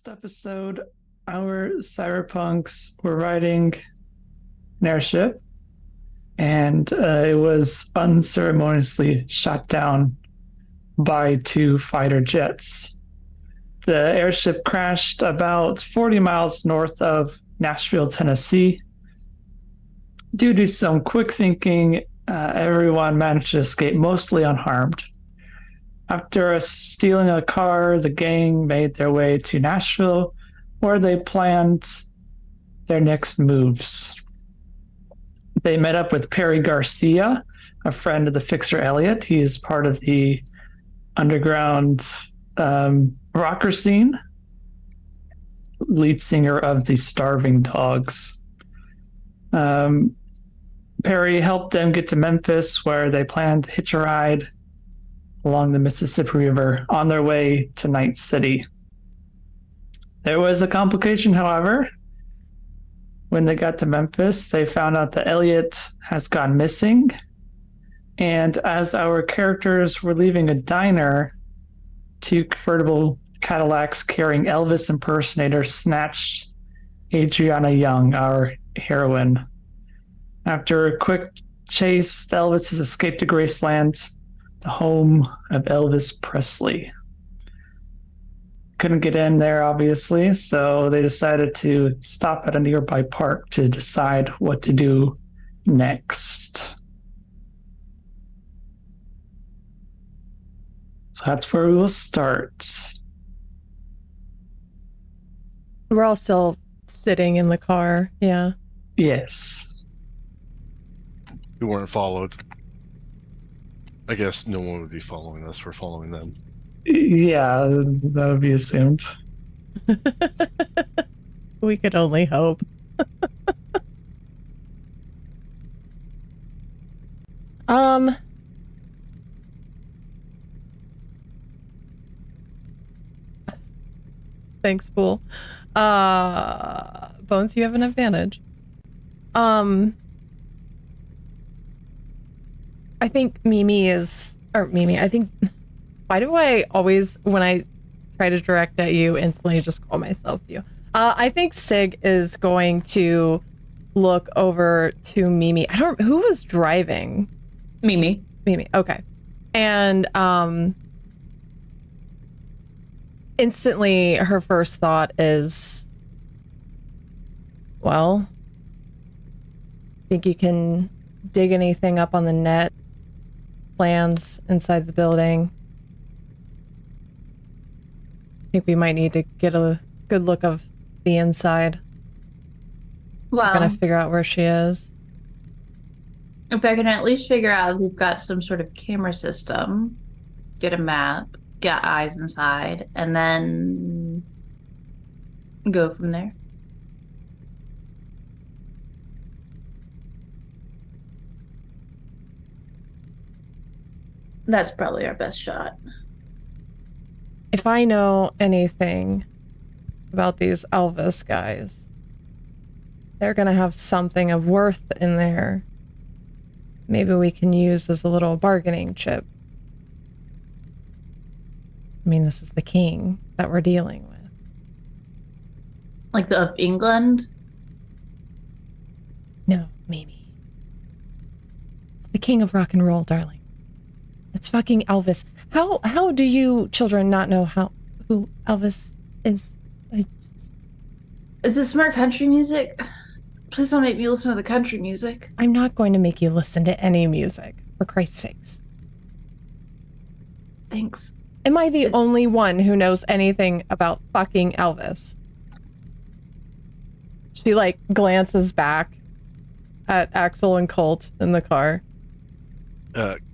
last episode, our cyberpunks were riding an airship, and it was unceremoniously shot down by two fighter jets. The airship crashed about 40 miles north of Nashville, Tennessee. Due to some quick thinking, everyone managed to escape mostly unharmed. After stealing a car, the gang made their way to Nashville, where they planned their next moves. They met up with Perry Garcia, a friend of the fixer Elliot. He is part of the underground rocker scene, lead singer of the Starving Dogs. Perry helped them get to Memphis, where they planned to hitch a ride along the Mississippi River on their way to Night City. There was a complication, however. When they got to Memphis, they found out that Elliot has gone missing. And as our characters were leaving a diner, two convertible Cadillacs carrying Elvis impersonators snatched Adriana Young, our heroine. After a quick chase, the Elvises escaped to Graceland, the home of Elvis Presley. Couldn't get in there, obviously, so they decided to stop at a nearby park to decide what to do next. So that's where we will start. We're all still sitting in the car, yeah. Yes. We weren't followed. I guess no one would be following us. We're following them. Yeah, that would be assumed. We could only hope. Thanks, Pool. Bones, you have an advantage. I think I think, why do I always, when I try to direct at you, instantly just call myself you? I think Sig is going to look over to Mimi. Who was driving? Mimi, okay. And, instantly her first thought is, well, think you can dig anything up on the net? Plans inside the building. I think we might need to get a good look of the inside. well, We're gonna figure out where she is. if I can at least figure out if we've got some sort of camera system, get a map, get eyes inside, and then go from there. That's probably our best shot. If I know anything about these Elvis guys, they're gonna have something of worth in there. Maybe we can use as a little bargaining chip. I mean, this is the king that we're dealing with. Like the of England? No, Mimi. It's the king of rock and roll, darling. It's fucking Elvis. How do you children not know who Elvis is? Is this smart country music? Please don't make me listen to the country music. I'm not going to make you listen to any music, for Christ's sakes. Thanks. Am I the only one who knows anything about fucking Elvis? She glances back at Axel and Colt in the car.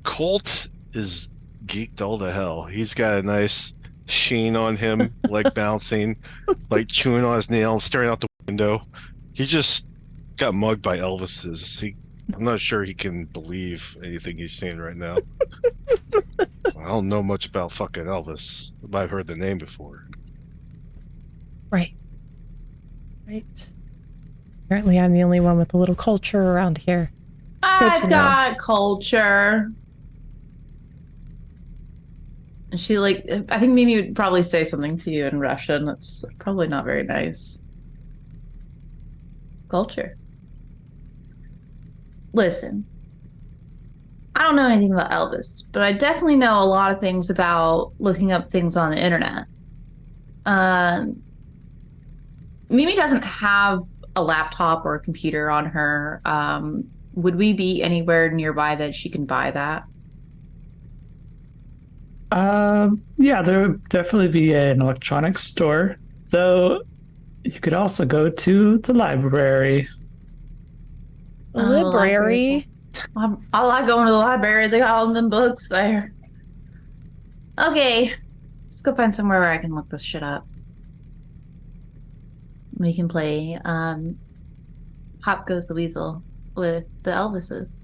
Colt is geeked all to hell. He's got a nice sheen on him, bouncing, chewing on his nail, staring out the window. He just got mugged by Elvises. I'm not sure he can believe anything he's seeing right now. I don't know much about fucking Elvis, but I've heard the name before. Right. Apparently I'm the only one with a little culture around here. I've got culture. And she like, I think Mimi would probably say something to you in Russian. That's probably not very nice. Culture. Listen, I don't know anything about Elvis, but I definitely know a lot of things about looking up things on the internet. Mimi doesn't have a laptop or a computer on her. Would we be anywhere nearby that she can buy that? Yeah, there would definitely be an electronics store, though you could also go to the library. The library. I like going to the library. They got all them books there. Okay, let's go find somewhere where I can look this shit up. We can play Hop Goes the Weasel with the Elvises.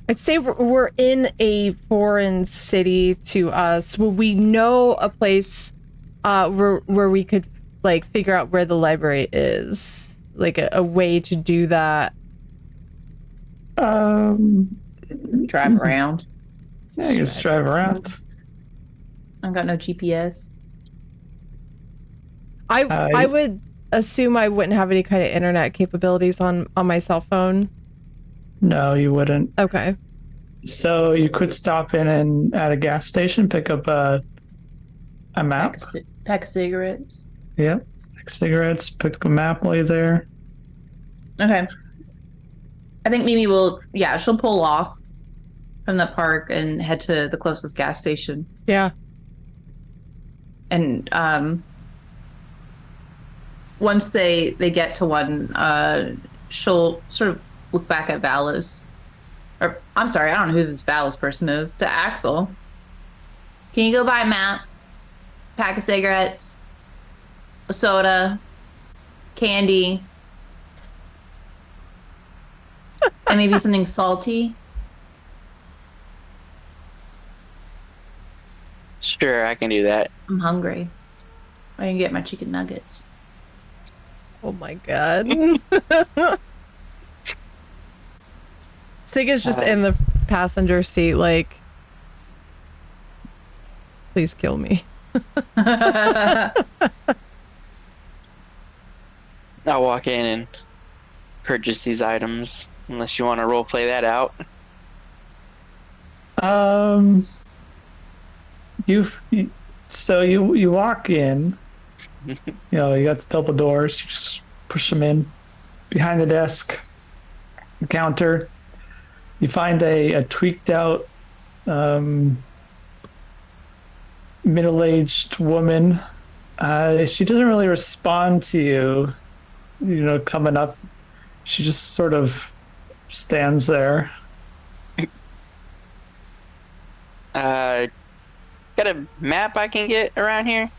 I'd say we're in a foreign city to us. Will we know a place where we could like figure out where the library is? Like a way to do that? Drive around. Yeah, you just drive around. I got no GPS. I would assume I wouldn't have any kind of internet capabilities on my cell phone. No, you wouldn't. Okay. So you could stop in and at a gas station, pick up a map. Pack of cigarettes. Yep. Like cigarettes, pick up a map while you're there. Okay. I think Mimi will, yeah, she'll pull off from the park and head to the closest gas station. Yeah. And once they get to one, she'll sort of look back at Valis. Or, I'm sorry, I don't know who this Valis person is. To Axel. Can you go buy a map? Pack of cigarettes? A soda? Candy? And maybe something salty? Sure, I can do that. I'm hungry. I can get my chicken nuggets. Oh my god. Sig is just in the passenger seat like, please kill me. I'll walk in and purchase these items, unless you want to roleplay that out. You walk in. You know, you got the double doors. You just push them in. Behind the desk, the counter, you find a tweaked out, middle-aged woman. She doesn't really respond to you. You know, coming up, she just sort of stands there. Got a map I can get around here?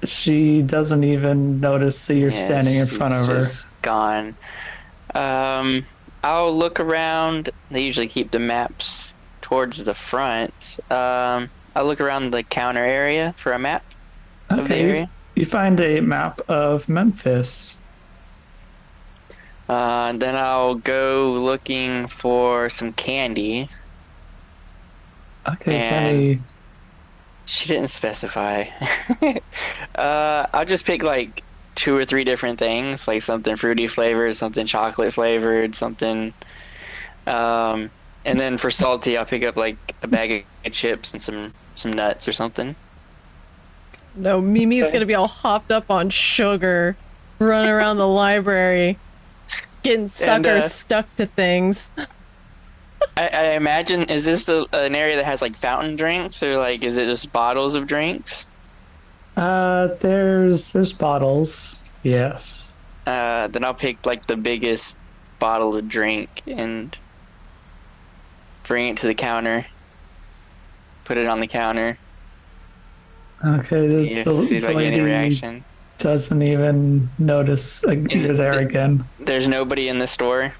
She doesn't even notice that you're standing in front of her. Just gone. I'll look around. They usually keep the maps towards the front. I'll look around the counter area for a map of the area. You find a map of Memphis. Then I'll go looking for some candy. Okay, Sammy. She didn't specify. I'll just pick like 2 or 3 different things, like something fruity flavored, something chocolate flavored, something. And then for salty, I'll pick up like a bag of chips and some nuts or something. No, Mimi's gonna be all hopped up on sugar, running around the library, getting suckers stuck to things. I imagine, is this an area that has like fountain drinks, or like is it just bottles of drinks? There's bottles. Yes. Then I'll pick like the biggest bottle of drink and bring it to the counter. Put it on the counter. Okay. See if I get any reaction. Doesn't even notice you're there again. There's nobody in the store.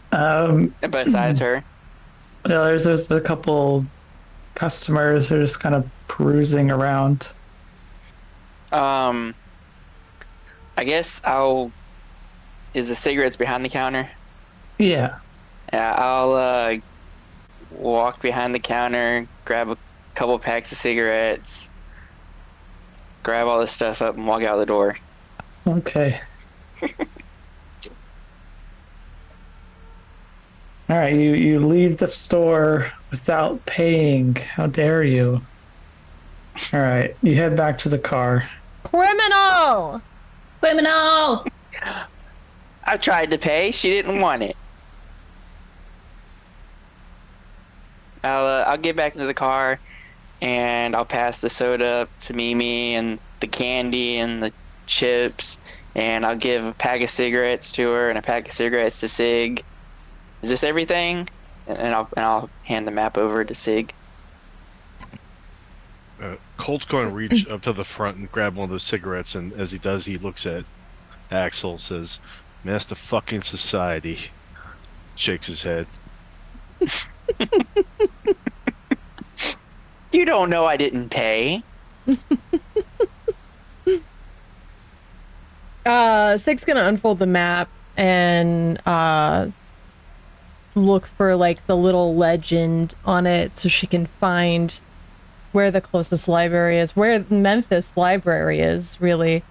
Besides her. No, there's a couple customers who are just kind of perusing around. I guess is the cigarettes behind the counter? Yeah. Yeah, I'll walk behind the counter, grab a couple packs of cigarettes, grab all this stuff up, and walk out the door. Okay. All right, you leave the store without paying. How dare you? All right, you head back to the car. Criminal! Criminal! I tried to pay. She didn't want it. I'll get back into the car, and I'll pass the soda to Mimi and the candy and the chips, and I'll give a pack of cigarettes to her and a pack of cigarettes to Sig. Is this everything? And I'll hand the map over to Sig. Colt's going to reach up to the front and grab one of those cigarettes, and as he does, he looks at Axel, says, "Master fucking society." Shakes his head. You don't know I didn't pay. Sig's gonna unfold the map and look for like the little legend on it so she can find where the closest library is, where Memphis library is, really.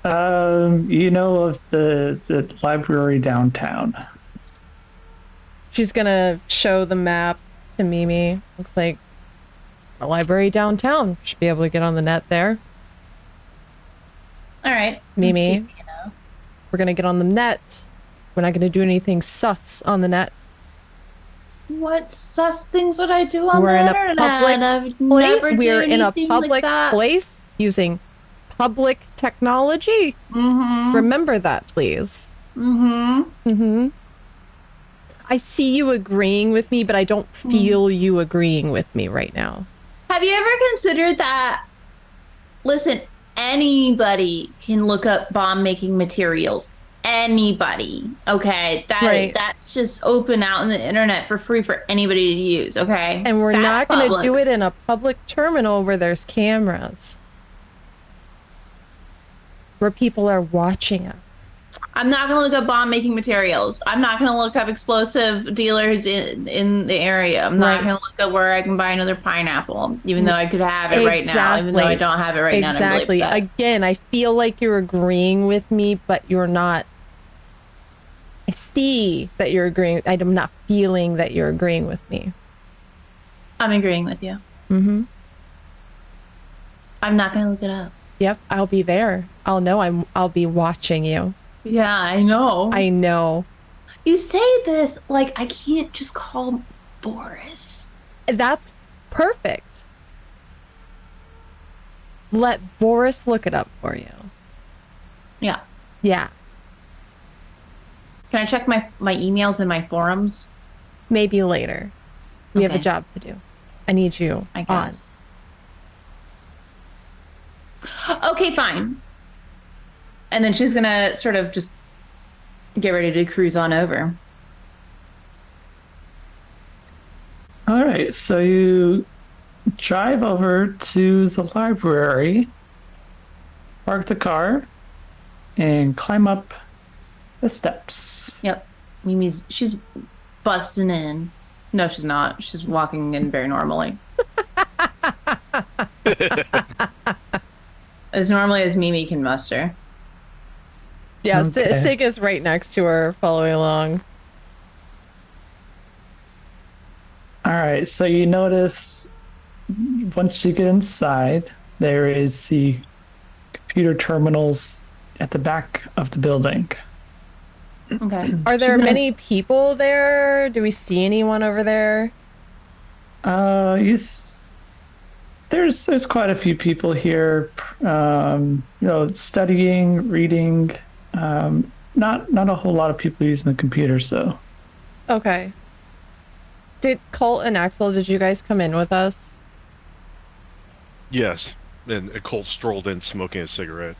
You know of the library downtown. She's gonna show the map to Mimi. Looks like a library downtown. Should be able to get on the net there. All right. Mimi. Let's see, you know. We're gonna get on the net. We're not gonna do anything sus on the net. What sus things would I do on We're the in a internet? public I've never We're do in a anything like public that. place using public technology. Mm-hmm. Remember that, please. Mm-hmm. Mm-hmm. I see you agreeing with me, but I don't feel you agreeing with me right now. Have you ever considered that? Listen, anybody can look up bomb making materials. Anybody, okay? That's just open out in the internet for free for anybody to use, okay? And we're That's not going to public. do it in a public terminal where there's cameras, where people are watching us. I'm not gonna look up bomb making materials. I'm not gonna look up explosive dealers in the area. I'm not Right. gonna look up where I can buy another pineapple, even though I could have it right now, even though I don't have it right now. Exactly. And I'm really upset. Again, I feel like you're agreeing with me, but you're not. I see that you're agreeing. I'm not feeling that you're agreeing with me. I'm agreeing with you. Mm-hmm. I'm not gonna look it up. Yep, I'll be there. I'll know. I'll be watching you. Yeah, I know. I know. You say this like I can't just call Boris. That's perfect. Let Boris look it up for you. Yeah. Yeah, Can I check my emails and my forums? maybe later. We have a Okay. job to do. I need you I on. guess. Okay, fine. And then she's gonna sort of just get ready to cruise on over. All right, so you drive over to the library, park the car, and climb up the steps. Yep. She's busting in. No, she's not. She's walking in very normally. As normally as Mimi can muster. Yeah, Okay. Sig is right next to her, following along. All right, so you notice once you get inside, there is the computer terminals at the back of the building. Okay. Are there She's gonna- many people there? Do we see anyone over there? Yes, there's quite a few people here, studying, reading. Not a whole lot of people using the computer, so. Okay. Did Colt and Axel, did you guys come in with us? Yes. And Colt strolled in smoking a cigarette.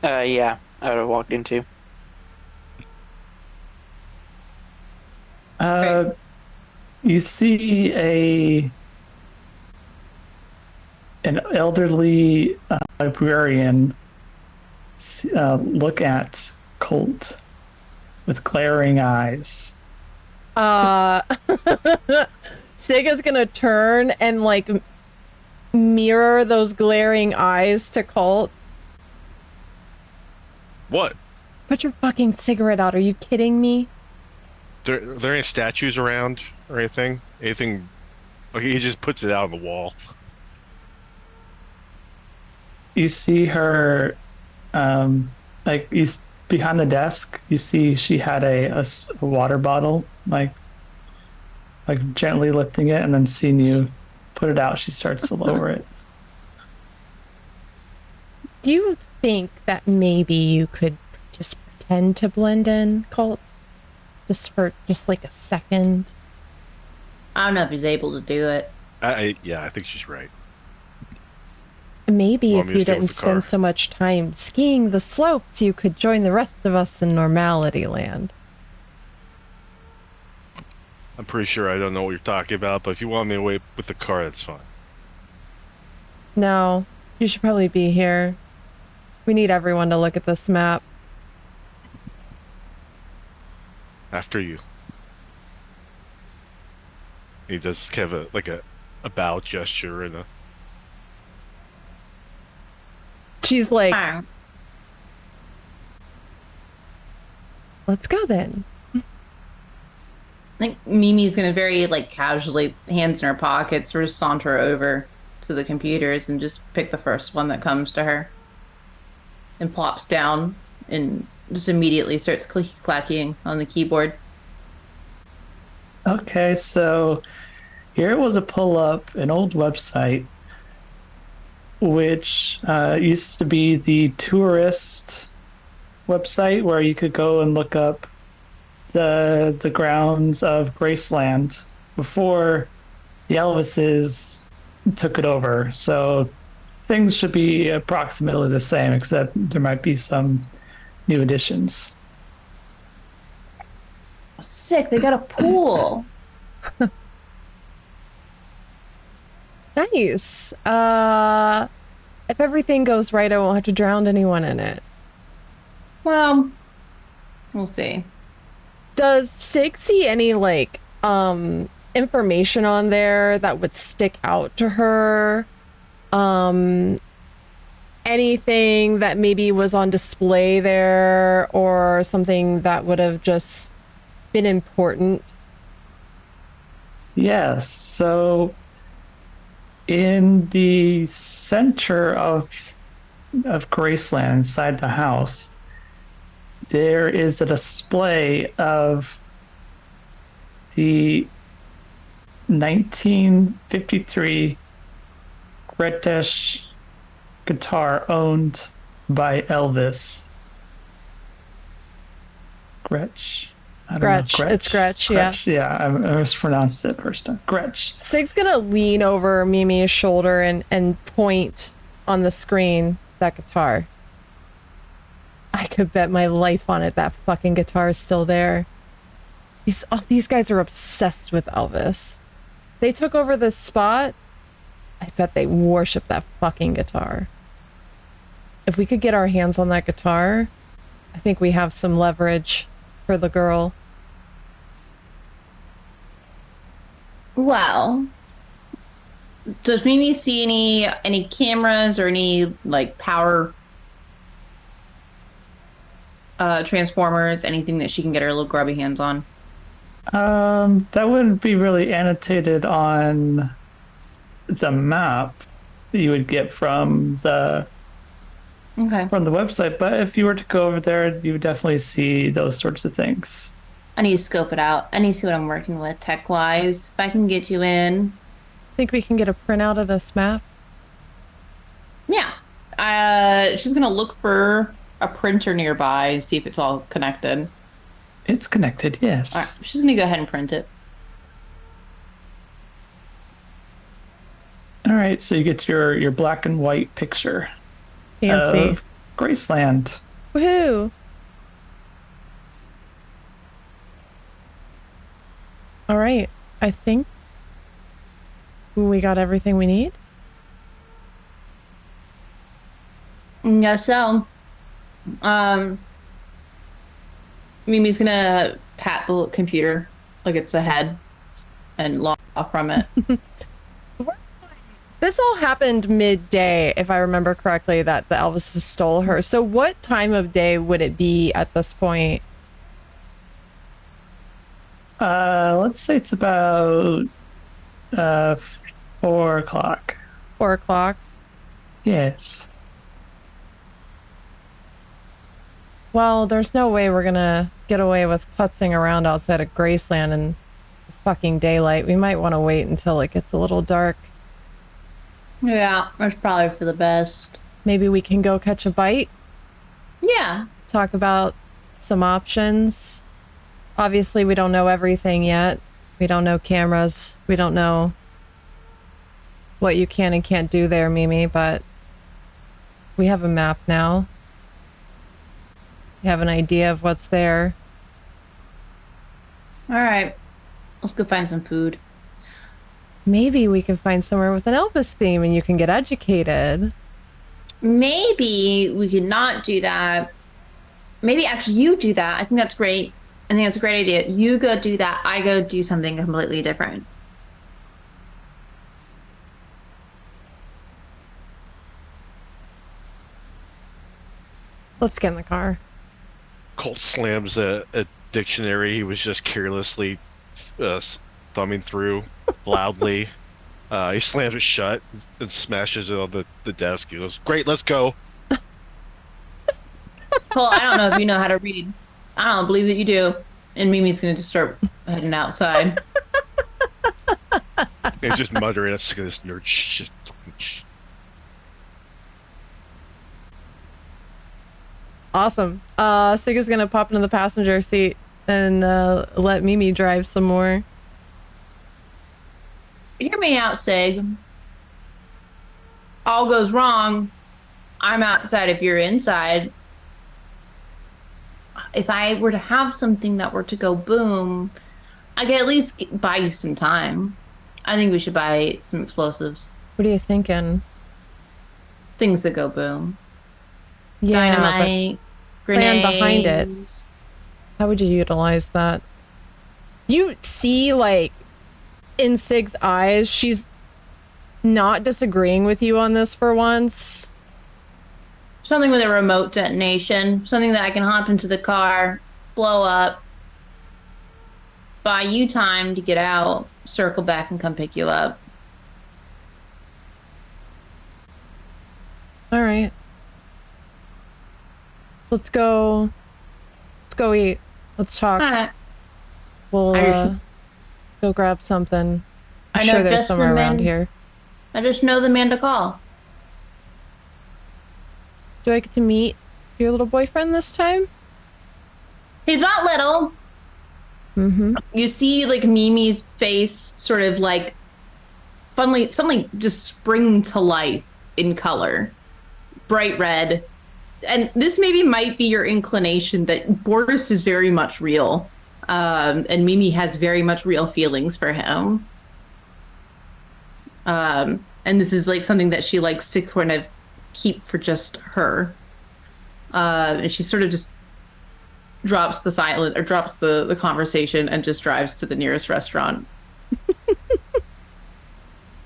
Yeah, I would have walked in too. You see an elderly librarian look at Colt with glaring eyes. Sig is gonna turn and like mirror those glaring eyes to Colt. What? Put your fucking cigarette out. Are you kidding me? There ain't statues around or anything? Anything? Okay, he just puts it out on the wall. You see her, like behind the desk. You see she had a water bottle, like gently lifting it, and then seeing you put it out, she starts to lower it. Do you think that maybe you could just pretend to blend in, Colt? Just for like a second? I don't know if he's able to do it. Yeah, I think she's right. Maybe Want if me to you stay with didn't the spend car? so much time skiing the slopes, you could join the rest of us in normality land. I'm pretty sure I don't know what you're talking about, but if you want me away with the car, that's fine. No, you should probably be here. We need everyone to look at this map. After you. He does kind of a bow gesture and a... She's like, Fine. let's go then. I think Mimi's gonna very like casually, hands in her pockets, sort of saunter over to the computers and just pick the first one that comes to her, and plops down and just immediately starts clicky clacking on the keyboard. Okay, so you're able to pull up an old website, which used to be the tourist website where you could go and look up the grounds of Graceland before the Elvises took it over. So things should be approximately the same, except there might be some new additions. Sick, they got a pool. Nice. If everything goes right, I won't have to drown anyone in it. Well, we'll see. Does Sig see any like information on there that would stick out to her? Anything that maybe was on display there or something that would have just been important? Yes, so in the center of Graceland, inside the house, there is a display of the 1953 Gretsch guitar owned by Elvis. Gretsch. I don't know. Gretsch. It's Gretsch, yeah. Gretsch, yeah. I mispronounced it first time. Gretsch. Sig's gonna lean over Mimi's shoulder and point on the screen that guitar. I could bet my life on it that fucking guitar is still there. These guys are obsessed with Elvis. They took over this spot. I bet they worship that fucking guitar. If we could get our hands on that guitar, I think we have some leverage for the girl. Well, does Mimi see any cameras or any like power transformers, anything that she can get her little grubby hands on? That wouldn't be really annotated on the map that you would get from the website, but if you were to go over there, you would definitely see those sorts of things. I need to scope it out. I need to see what I'm working with tech-wise. If I can get you in. Think we can get a printout of this map? Yeah. She's going to look for a printer nearby, see if it's all connected. It's connected, yes. All right. She's going to go ahead and print it. All right, so you get your black and white picture Fancy. of Graceland. Woohoo! All right, I think we got everything we need. Yeah, so Mimi's gonna pat the computer like it's ahead and lock from it. This all happened midday, if I remember correctly, that the Elvises stole her. So what time of day would it be at this point? Let's say it's about 4 o'clock. 4 o'clock? Yes. Well, there's no way we're gonna get away with putzing around outside of Graceland in the fucking daylight. We might want to wait until it gets a little dark. Yeah, that's probably for the best. Maybe we can go catch a bite, Yeah. talk about some options. Obviously, we don't know everything yet. We don't know cameras. We don't know what you can and can't do there, Mimi, but we have a map now. We have an idea of what's there. All right. Let's go find some food. Maybe we can find somewhere with an Elvis theme and you can get educated. Maybe we could not do that. Maybe actually you do that. I think that's great. I think that's a great idea. You go do that. I go do something completely different. Let's get in the car. Colt slams a dictionary he was just carelessly thumbing through loudly. He slams it shut and smashes it on the desk. He goes, "Great, let's go." Well, I don't know if you know how to read. I don't believe that you do. And Mimi's going to just start heading outside. He's just muttering, "That's this nerd shit." Awesome. Sig is gonna pop into the passenger seat and let Mimi drive some more. Hear me out, Sig. All goes wrong. I'm outside if you're inside. If I were to have something that were to go boom, I could at least buy you some time. I think we should buy some explosives. What are you thinking? Things that go boom. Yeah, Dynamite, but plan grenades. behind it. How would you utilize that? You see, like, in Sig's eyes, she's not disagreeing with you on this for once. Something with a remote detonation. Something that I can hop into the car, blow up, buy you time to get out, circle back and come pick you up. All right. Let's go eat. Let's talk. All right. We'll I just- go grab something. I'm I know sure there's just somewhere the around man- here. I just know the man to call. Do I get to meet your little boyfriend this time? He's not little. Mm-hmm. You see, like, Mimi's face sort of like suddenly just spring to life in color. Bright red. And this maybe might be your inclination that Boris is very much real. And Mimi has very much real feelings for him. And this is like something that she likes to kind of keep for just her. And she sort of just drops the silent or drops the conversation and just drives to the nearest restaurant.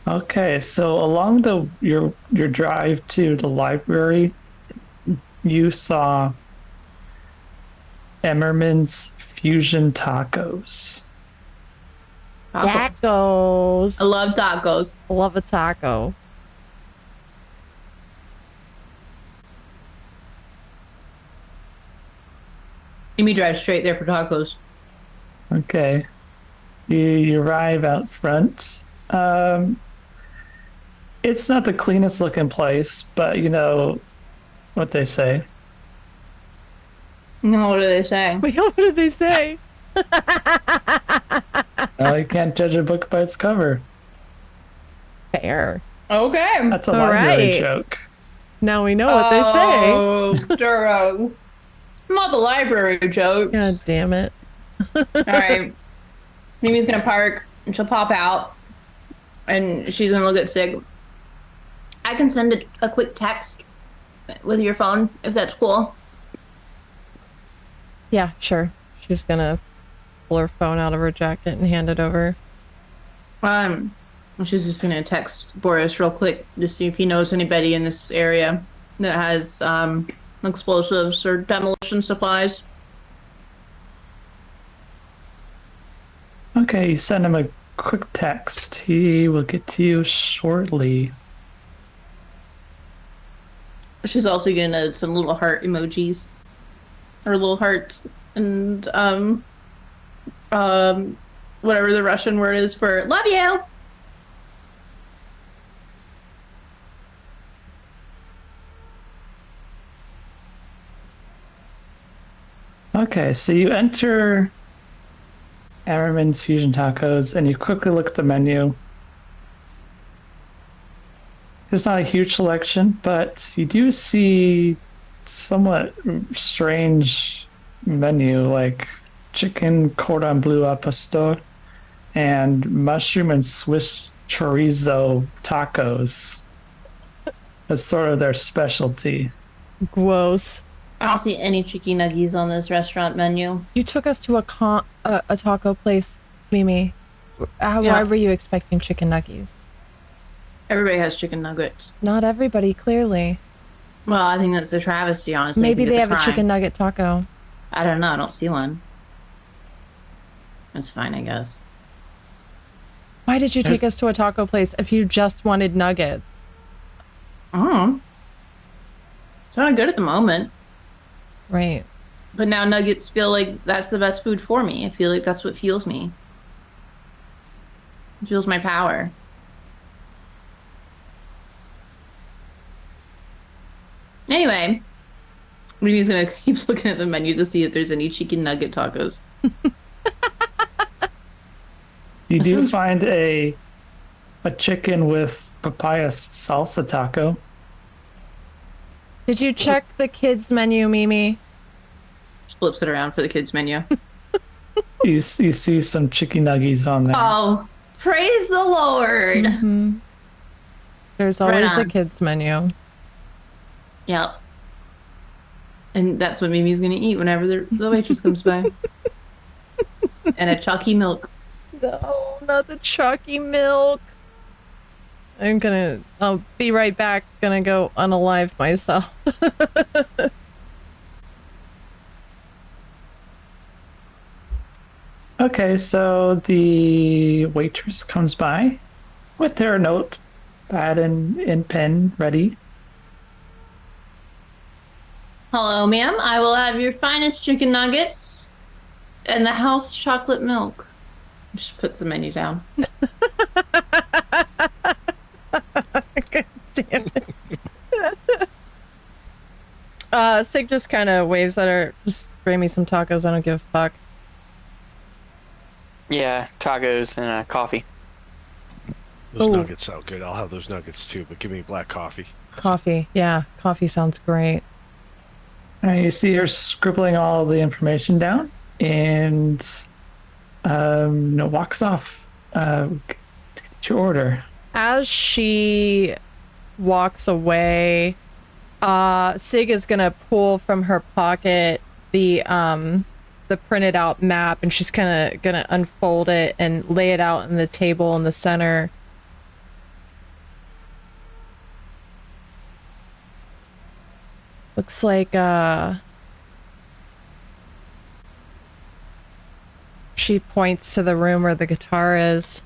Okay, so along your drive to the library, you saw Emmerman's Fusion Tacos. Tacos. I love tacos. Love a taco. Mimi drives straight there for tacos. Okay. You arrive out front. It's not the cleanest looking place, but you know what they say. No, what do they say? Wait, what did they say? You can't judge a book by its cover. Fair. Okay. That's a All library right. joke. Now we know what they say. Oh, Duro. Not the library joke. God damn it. All right. Mimi's gonna park and she'll pop out and she's gonna look at Sig. I can send a quick text with your phone if that's cool. Yeah, sure. She's gonna pull her phone out of her jacket and hand it over. She's just gonna text Boris real quick to see if he knows anybody in this area that has explosives or demolition supplies. Okay, you send him a quick text. He will get to you shortly. She's also gonna some little heart emojis, or little hearts, and whatever the Russian word is for love you. Okay, so you enter Ammerman's Fusion Tacos and you quickly look at the menu. There's not a huge selection, but you do see somewhat strange menu like chicken cordon bleu au pesto and mushroom and Swiss chorizo tacos. That's sort of their specialty. Gross. I don't see any chicken nuggies on this restaurant menu. You took us to a taco place, Mimi. Why were you expecting chicken nuggies? Everybody has chicken nuggets. Not everybody, clearly. Well, I think that's a travesty, honestly. Maybe they have a chicken nugget taco. I don't know. I don't see one. That's fine, I guess. Why did you take us to a taco place if you just wanted nuggets? Oh. It's not good at the moment. Right. But now nuggets feel like that's the best food for me. I feel like that's what fuels me. It fuels my power. Anyway, Mimi's gonna keep looking at the menu to see if there's any chicken nugget tacos. You do find a chicken with papaya salsa taco. Did you check the kids menu, Mimi? Just flips it around for the kids menu. You see some chicken nuggies on there. Oh, praise the Lord! Mm-hmm. There's always a kids menu. Yep. And that's what Mimi's gonna eat whenever the waitress comes by. And a chalky milk. No, not the chalky milk. I'll be right back. Gonna go unalive myself. Okay, so the waitress comes by with their notepad and pen ready. Hello, ma'am. I will have your finest chicken nuggets and the house chocolate milk. Just puts the menu down. God damn it. Sig just kind of waves at her. Just bring me some tacos. I don't give a fuck. Yeah, tacos and coffee. Those nuggets sound good. I'll have those nuggets too, but give me black coffee. Coffee. Yeah, coffee sounds great. You see her scribbling all the information down and walks off to order. As she walks away, Sig is gonna pull from her pocket the printed out map, and she's kind of gonna unfold it and lay it out on the table in the center. Looks like she points to the room where the guitar is.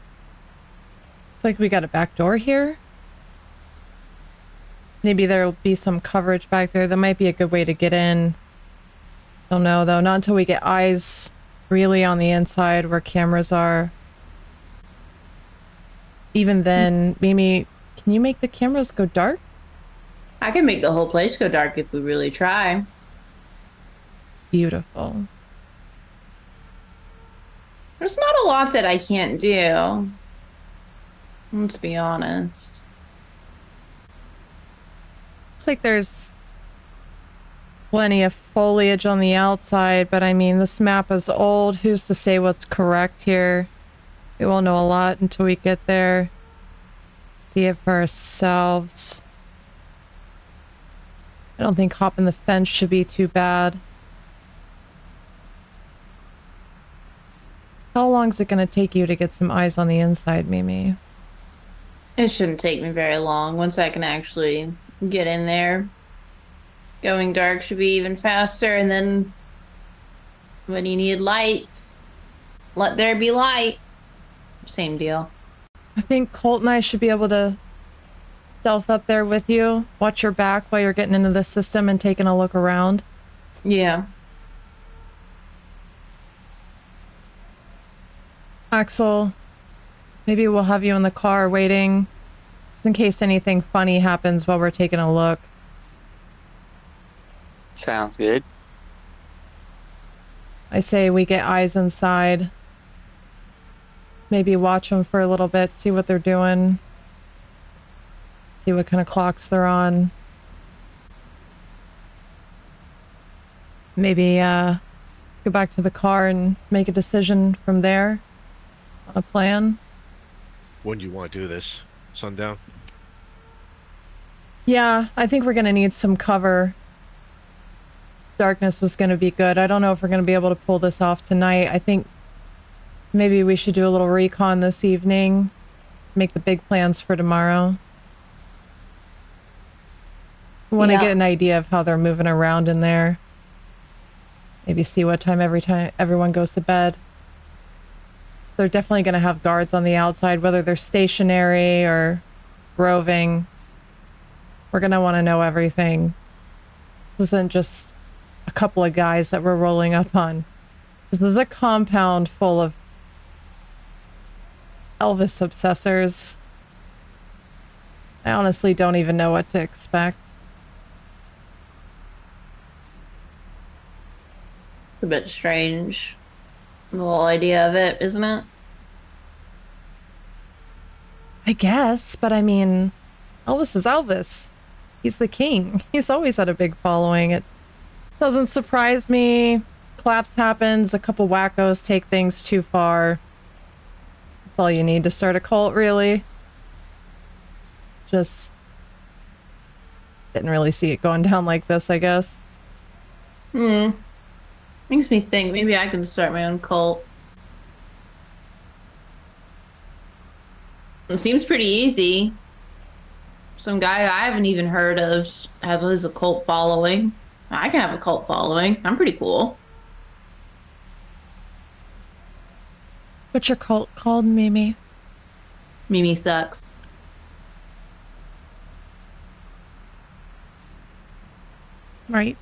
Looks like we got a back door here. Maybe there'll be some coverage back there. That might be a good way to get in. Don't know though, not until we get eyes really on the inside where cameras are. Even then, Mimi, can you make the cameras go dark? I can make the whole place go dark if we really try. Beautiful. There's not a lot that I can't do. Let's be honest. Looks like there's plenty of foliage on the outside, but I mean, this map is old. Who's to say what's correct here? We won't know a lot until we get there. See it for ourselves. I don't think hopping the fence should be too bad. How long is it going to take you to get some eyes on the inside, Mimi? It shouldn't take me very long once I can actually get in there. Going dark should be even faster, and then when you need lights, let there be light. Same deal. I think Colt and I should be able to stealth up there with you, watch your back while you're getting into the system and taking a look around. Yeah. Axel, maybe we'll have you in the car waiting, just in case anything funny happens while we're taking a look. Sounds good. I say we get eyes inside. Maybe watch them for a little bit, see what they're doing. See what kind of clocks they're on. Maybe go back to the car and make a decision from there on a plan. When do you want to do this? Sundown? Yeah, I think we're going to need some cover. Darkness is going to be good. I don't know if we're going to be able to pull this off tonight. I think maybe we should do a little recon this evening. Make the big plans for tomorrow. We want to get an idea of how they're moving around in there. Maybe see what time everyone goes to bed. They're definitely going to have guards on the outside, whether they're stationary or roving. We're going to want to know everything. This isn't just a couple of guys that we're rolling up on. This is a compound full of Elvis obsessors. I honestly don't even know what to expect. It's a bit strange. The whole idea of it, isn't it? I guess, but I mean, Elvis is Elvis. He's the king. He's always had a big following. It doesn't surprise me. Collapse happens, a couple wackos take things too far. That's all you need to start a cult, really. Just didn't really see it going down like this, I guess. Makes me think maybe I can start my own cult. It seems pretty easy. Some guy I haven't even heard of has a cult following. I can have a cult following. I'm pretty cool. What's your cult called, Mimi? Mimi sucks. Right.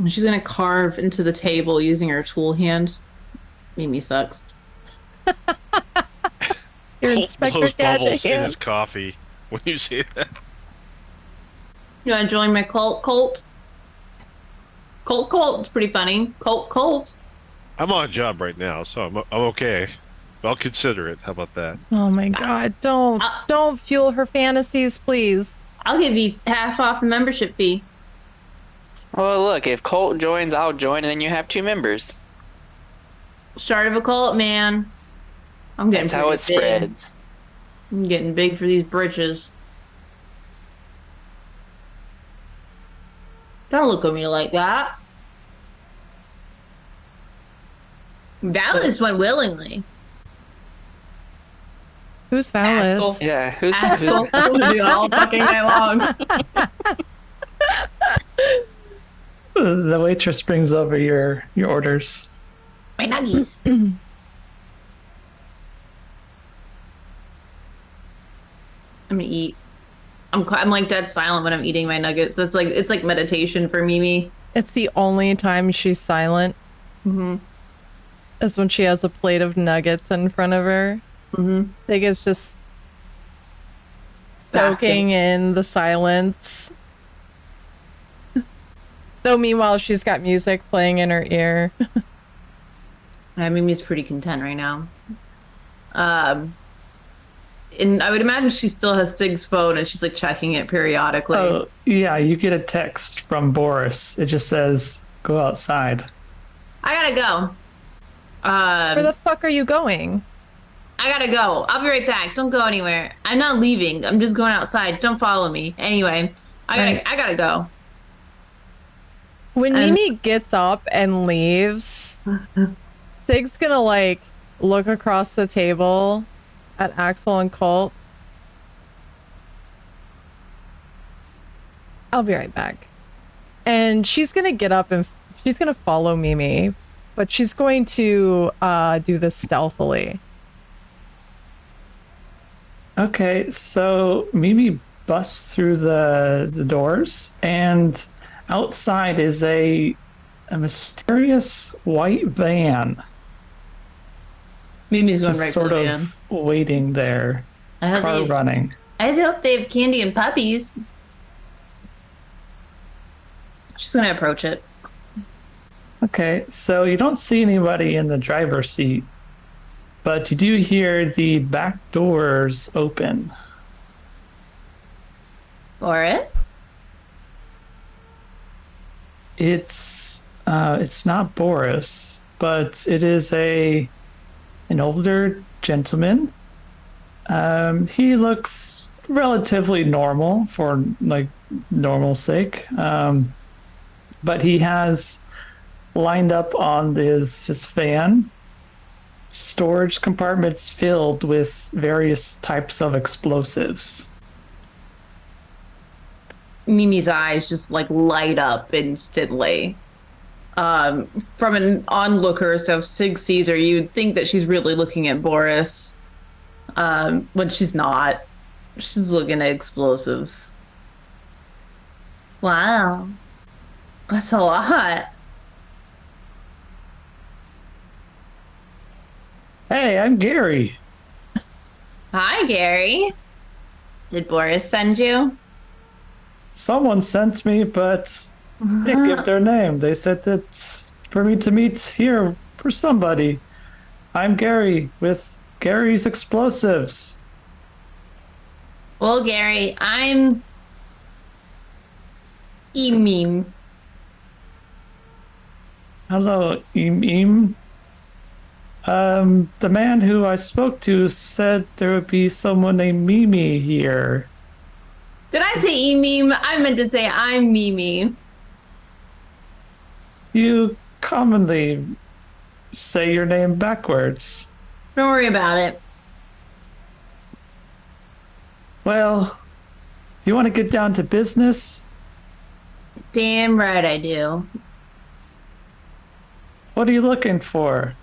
She's gonna carve into the table using her tool hand. Mimi sucks. Your Colt Inspector blows Gadget bubbles in hand. his coffee when you say that. You wanna join my cult, Colt? Colt, it's pretty funny. Colt. I'm on a job right now, so I'm okay. I'll consider it. How about that? Oh my god, don't fuel her fantasies, please. I'll give you half off the membership fee. Well, look, if Colt joins, I'll join, and then you have 2 members. Start of a cult, man. I'm getting That's how it pretty big. spreads. I'm getting big for these britches. Don't look at me like that. Dallas went willingly. Who's Valis? Axel. Yeah, who's Axel. We'll do it all fucking night long. The waitress brings over your orders. My nuggies. I'm gonna eat. I'm like dead silent when I'm eating my nuggets. It's like meditation for Mimi. It's the only time she's silent. Is when she has a plate of nuggets in front of her. Sig is just soaking in the silence. Though meanwhile, she's got music playing in her ear. Mimi's pretty content right now. And I would imagine she still has Sig's phone and she's like checking it periodically. Oh, yeah, you get a text from Boris. It just says, go outside. I gotta go. Where the fuck are you going? I gotta go. I'll be right back. Don't go anywhere. I'm not leaving. I'm just going outside. Don't follow me. Anyway, I gotta go. When Mimi gets up and leaves, Sig's gonna like look across the table at Axel and Colt. I'll be right back. And she's gonna get up and she's gonna follow Mimi, but she's going to do this stealthily. Okay, so Mimi busts through the doors, and outside is a mysterious white van. Mimi's going Just right for sort the of van. waiting there, I hope car they, running. I hope they have candy and puppies. She's gonna approach it. Okay, so you don't see anybody in the driver's seat, but you do hear the back doors open. Boris? It's not Boris, but it is an older gentleman. He looks relatively normal for like normal sake. But he has lined up on his van storage compartments filled with various types of explosives. Mimi's eyes just like light up instantly. From an onlooker, so if Sig sees her, you'd think that she's really looking at Boris. When she's not. She's looking at explosives. Wow. That's a lot. Hey, I'm Gary. Hi, Gary. Did Boris send you? Someone sent me, but they didn't give their name. They said that for me to meet here for somebody. I'm Gary with Gary's Explosives. Well, Gary, I'm Emim. Hello, Im. The man who I spoke to said there would be someone named Mimi here. Did I say Emim? I meant to say I'm Mimi. You commonly say your name backwards. Don't worry about it. Well, do you want to get down to business? Damn right I do. What are you looking for?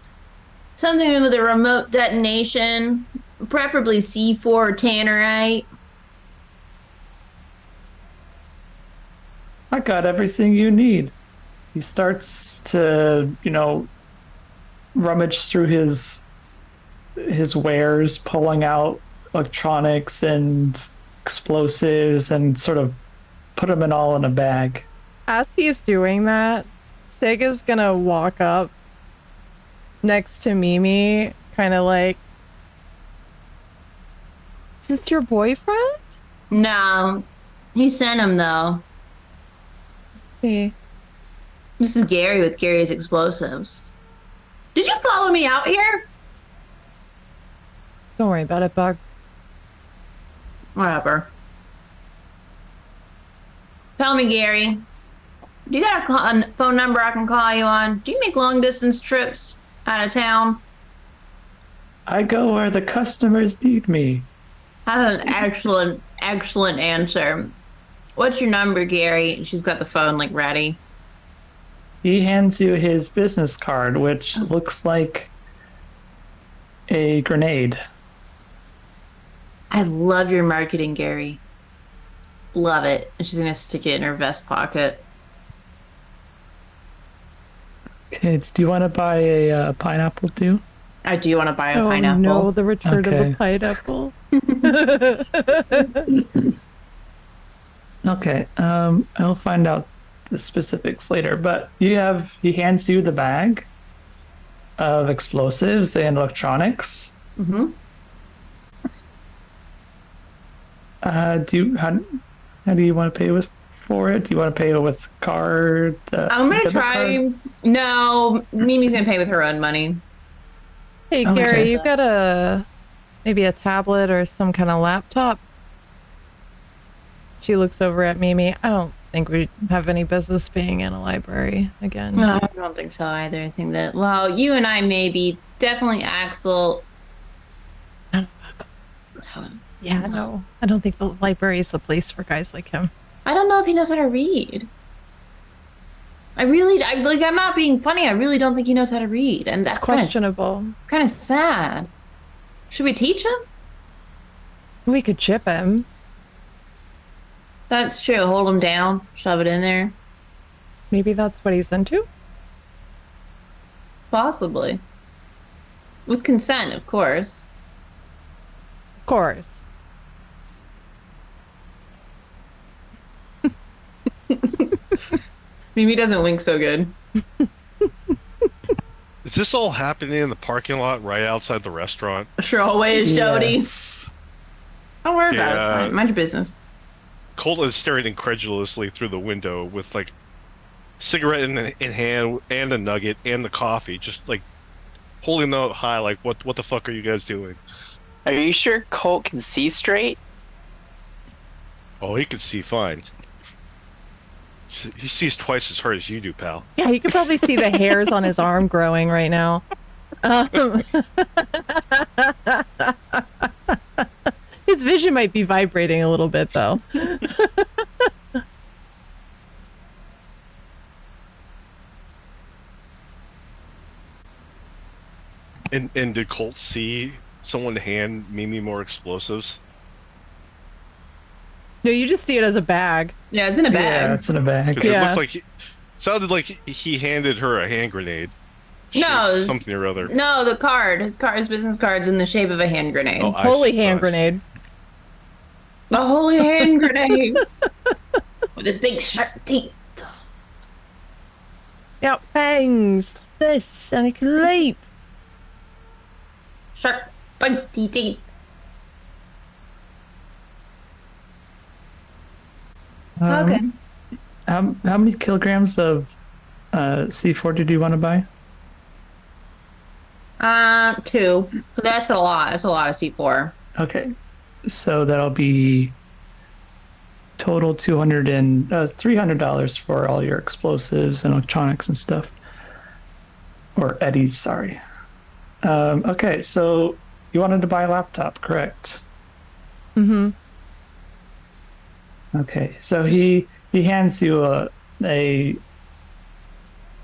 Something with a remote detonation, preferably C4 or tannerite. I got everything you need. He starts to, rummage through his wares, pulling out electronics and explosives and sort of put them all in a bag. As he's doing that, Sig is gonna walk up next to Mimi, kind of like, is this your boyfriend? No, he sent him though. See. This is Gary with Gary's Explosives. Did you follow me out here? Don't worry about it, Bug. Whatever. Tell me, Gary. Do you got a phone number I can call you on? Do you make long distance trips out of town? I go where the customers need me. That's an excellent answer. What's your number, Gary? And she's got the phone like ready. He hands you his business card, which looks like a grenade. I love your marketing, Gary. Love it. And she's gonna stick it in her vest pocket. Okay, do you want to buy a pineapple too? I do want to buy a Oh pineapple. no, the return of Okay. the pineapple. Okay, I'll find out the specifics later, but he hands you the bag of explosives and electronics. Mm-hmm. How do you want to pay for it? Do you want to pay with card? I'm gonna debit try. card? No, Mimi's gonna pay with her own money. Hey, Okay. Gary, you got maybe a tablet or some kind of laptop? She looks over at Mimi. I don't think we have any business being in a library again. No, I don't think so either. I think that, well, you and I maybe, definitely Axel. Yeah, no. I don't think the library is the place for guys like him. I don't know if he knows how to read. I'm not being funny. I really don't think he knows how to read. And that's questionable. Kind of sad. Should we teach him? We could chip him. That's true. Hold him down. Shove it in there. Maybe that's what he's into? Possibly. With consent, of course. Of course. Mimi doesn't wink so good. Is this all happening in the parking lot right outside the restaurant? Sure, always, Jody. Yes. Don't worry about it. It's Yeah. fine. Mind your business. Colt is staring incredulously through the window with like cigarette in hand and a nugget and the coffee, just like holding them up high. Like, what the fuck are you guys doing? Are you sure Colt can see straight? Oh, he can see fine. He sees twice as hard as you do, pal. Yeah, you could probably see the hairs on his arm growing right now. His vision might be vibrating a little bit, though. And did Colt see someone hand Mimi more explosives? No, you just see it as a bag. Yeah, it's in a bag. Yeah, it's in a bag. Because Yeah. it looked like sounded like he handed her a hand grenade. No, Shaped something or other. No, the card. His business card's in the shape of a hand grenade. Oh, Holy hand grenade. The holy hand grenade. With his big sharp teeth. Yeah, fangs. This, and it can leap. Sharp, pointy teeth. Okay. How many kilograms of C4 did you want to buy? 2. That's a lot. That's a lot of C4. Okay, so that'll be total $300 for all your explosives and electronics and stuff, or eddies. Sorry. Okay, so you wanted to buy a laptop, correct? Mm-hmm. Okay, so he hands you a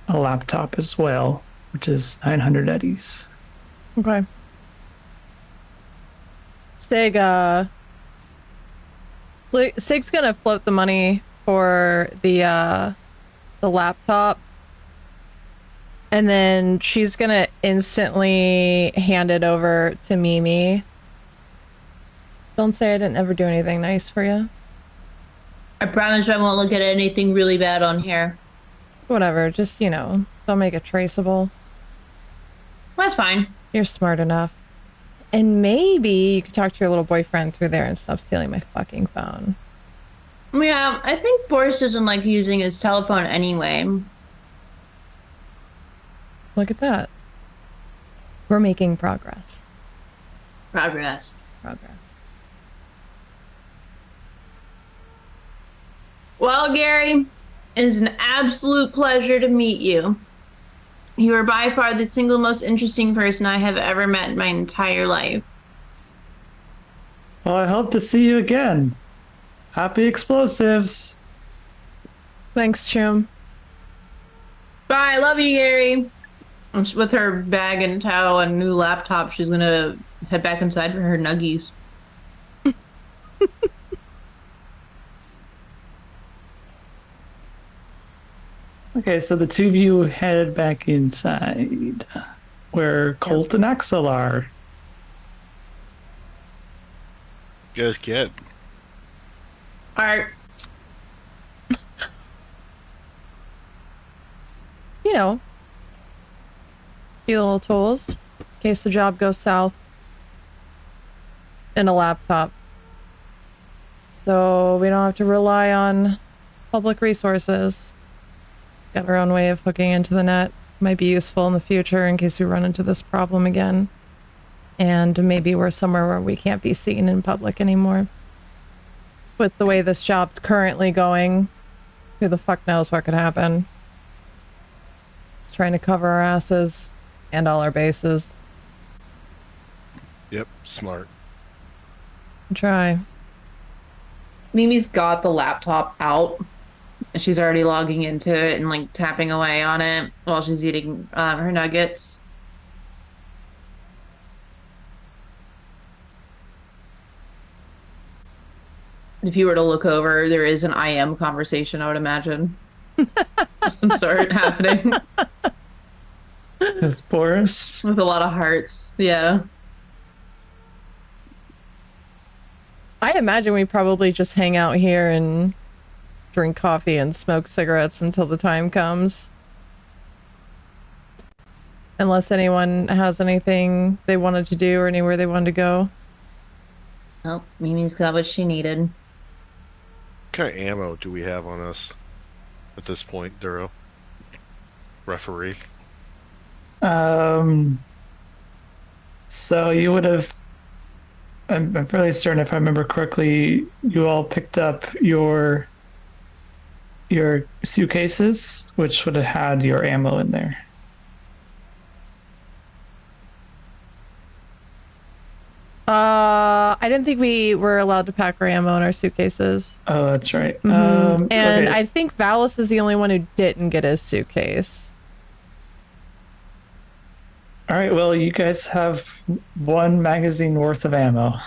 laptop as well, which is 900 eddies. Okay. Sig's gonna float the money for the laptop, and then she's gonna instantly hand it over to Mimi. Don't say I didn't ever do anything nice for you. I promise I won't look at anything really bad on here. Whatever, just, don't make it traceable. That's fine. You're smart enough. And maybe you could talk to your little boyfriend through there and stop stealing my fucking phone. Yeah, I think Boris doesn't like using his telephone anyway. Look at that. We're making progress. Progress. Progress. Well, Gary, it is an absolute pleasure to meet you. You are by far the single most interesting person I have ever met in my entire life. Well, I hope to see you again. Happy explosives. Thanks, Chum. Bye, love you, Gary. With her bag and tow and new laptop, she's gonna head back inside for her nuggies. Okay, so the two of you head back inside where Colt and Axel are. You guys get. Alright. Few little tools in case the job goes south. And a laptop. So we don't have to rely on public resources. Got our own way of hooking into the net. Might be useful in the future in case we run into this problem again. And maybe we're somewhere where we can't be seen in public anymore. With the way this job's currently going, Who the fuck knows what could happen? Just trying to cover our asses and all our bases. Yep, smart. Try. Mimi's got the laptop out. She's already logging into it and like tapping away on it while she's eating her nuggets. If you were to look over, there is an IM conversation, I would imagine. Of some sort happening It's Boris. with a lot of hearts. Yeah. I imagine we probably just hang out here and drink coffee and smoke cigarettes until the time comes. Unless anyone has anything they wanted to do or anywhere they wanted to go. Well, Mimi's got what she needed. What kind of ammo do we have on us at this point, Duro? Referee. So you would have. I'm fairly certain, if I remember correctly, you all picked up your suitcases, which would have had your ammo in there. I didn't think we were allowed to pack our ammo in our suitcases. Oh, that's right. And okay, I think Valis is the only one who didn't get his suitcase. all right. Well, you guys have one magazine worth of ammo.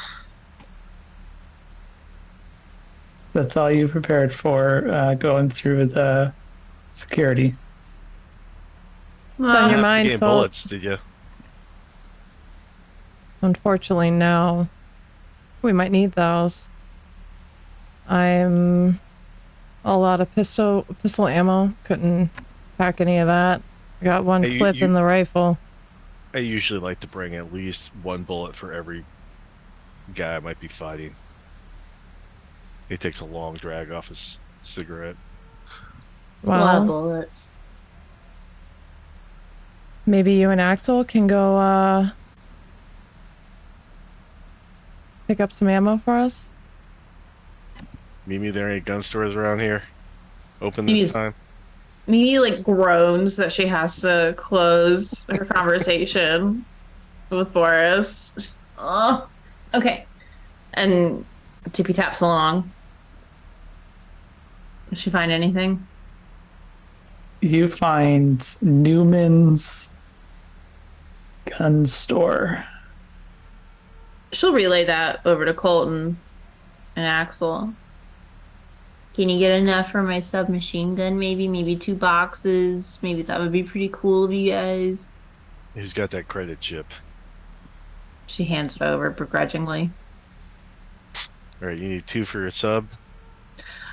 That's all you prepared for going through the security. What's on your You mind, gained Colt? bullets, did you? Unfortunately, no. We might need those. I'm all out of pistol ammo. Couldn't pack any of that. I got one Hey, clip in the rifle. I usually like to bring at least one bullet for every guy I might be fighting. He takes a long drag off his cigarette. It's a lot of Well, bullets. maybe you and Axel can go pick up some ammo for us. Mimi, there ain't gun stores around here. Open this Mimi's- time. Mimi like groans that she has to close her conversation with Boris. Just, oh, okay. And Tippy taps along. Does she find anything? You find Newman's gun store. She'll relay that over to Colton and Axel. Can you get enough for my submachine gun? Maybe 2 boxes. Maybe that would be pretty cool of you guys. He's got that credit chip. She hands it over begrudgingly. All right, you need 2 for your sub.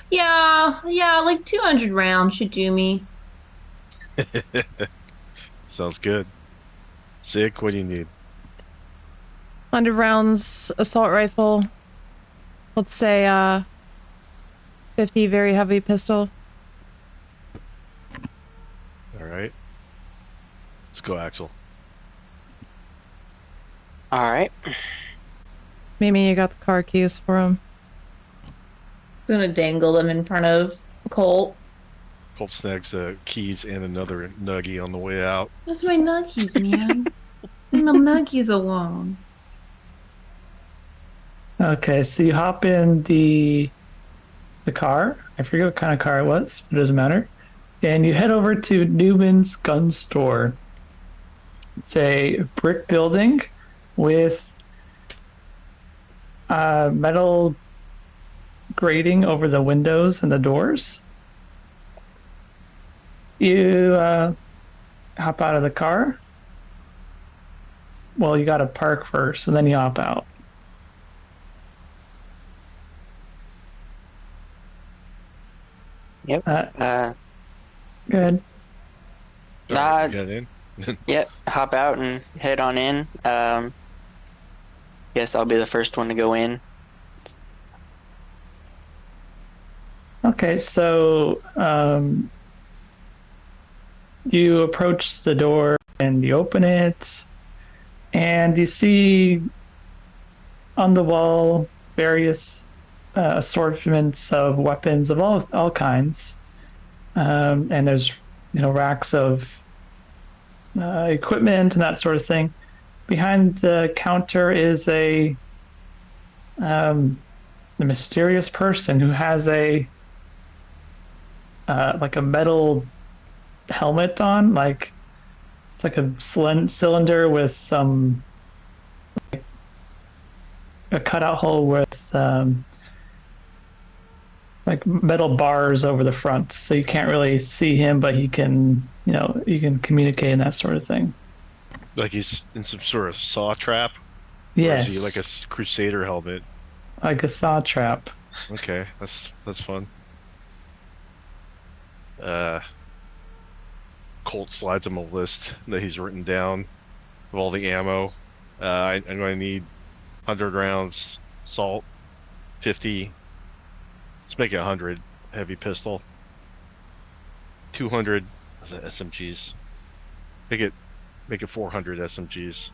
Yeah, like 200 rounds should do me. Sounds good. Sick. What do you need? 100 rounds assault rifle. Let's say 50 very heavy pistol. All right. Let's go, Axel. All right. Mimi, you got the car keys for him. Gonna dangle them in front of Colt. Colt snags the keys and another nuggie on the way out. Where's my nuggies, man? Leave my nuggies alone. Okay, so you hop in the car. I forget what kind of car it was, but it doesn't matter. And you head over to Newman's gun store. It's a brick building with metal grating over the windows and the doors. You hop out of the car. Well, you got to park first, and then you hop out. Yep. Good. Nah. You got in? Yep. Hop out and head on in. Guess I'll be the first one to go in. Okay, so you approach the door and you open it, and you see on the wall various assortments of weapons of all kinds. and there's racks of equipment and that sort of thing. Behind the counter is the mysterious person who has a like a metal helmet on, like it's like a cylinder with a cutout hole with like metal bars over the front, so you can't really see him, but he can, you can communicate and that sort of thing. Like he's in some sort of saw trap? Or Yes, is he like a crusader helmet? like a saw trap. Okay, that's fun. Colt slides him a list that he's written down of all the ammo. I'm going to need 100 rounds, salt, 50. Let's make it 100 heavy pistol. 200 SMGs. Make it 400 SMGs.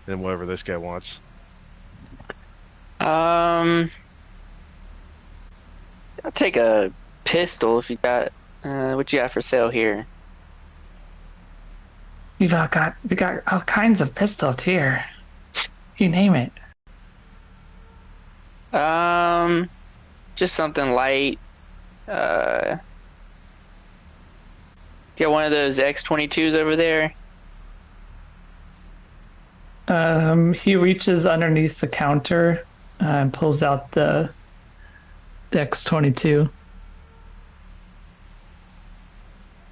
And whatever this guy wants. I'll take a pistol if you got. What you got for sale here? We got all kinds of pistols here. You name it. Just something light. Got one of those X-22s over there. He reaches underneath the counter and pulls out the X-22.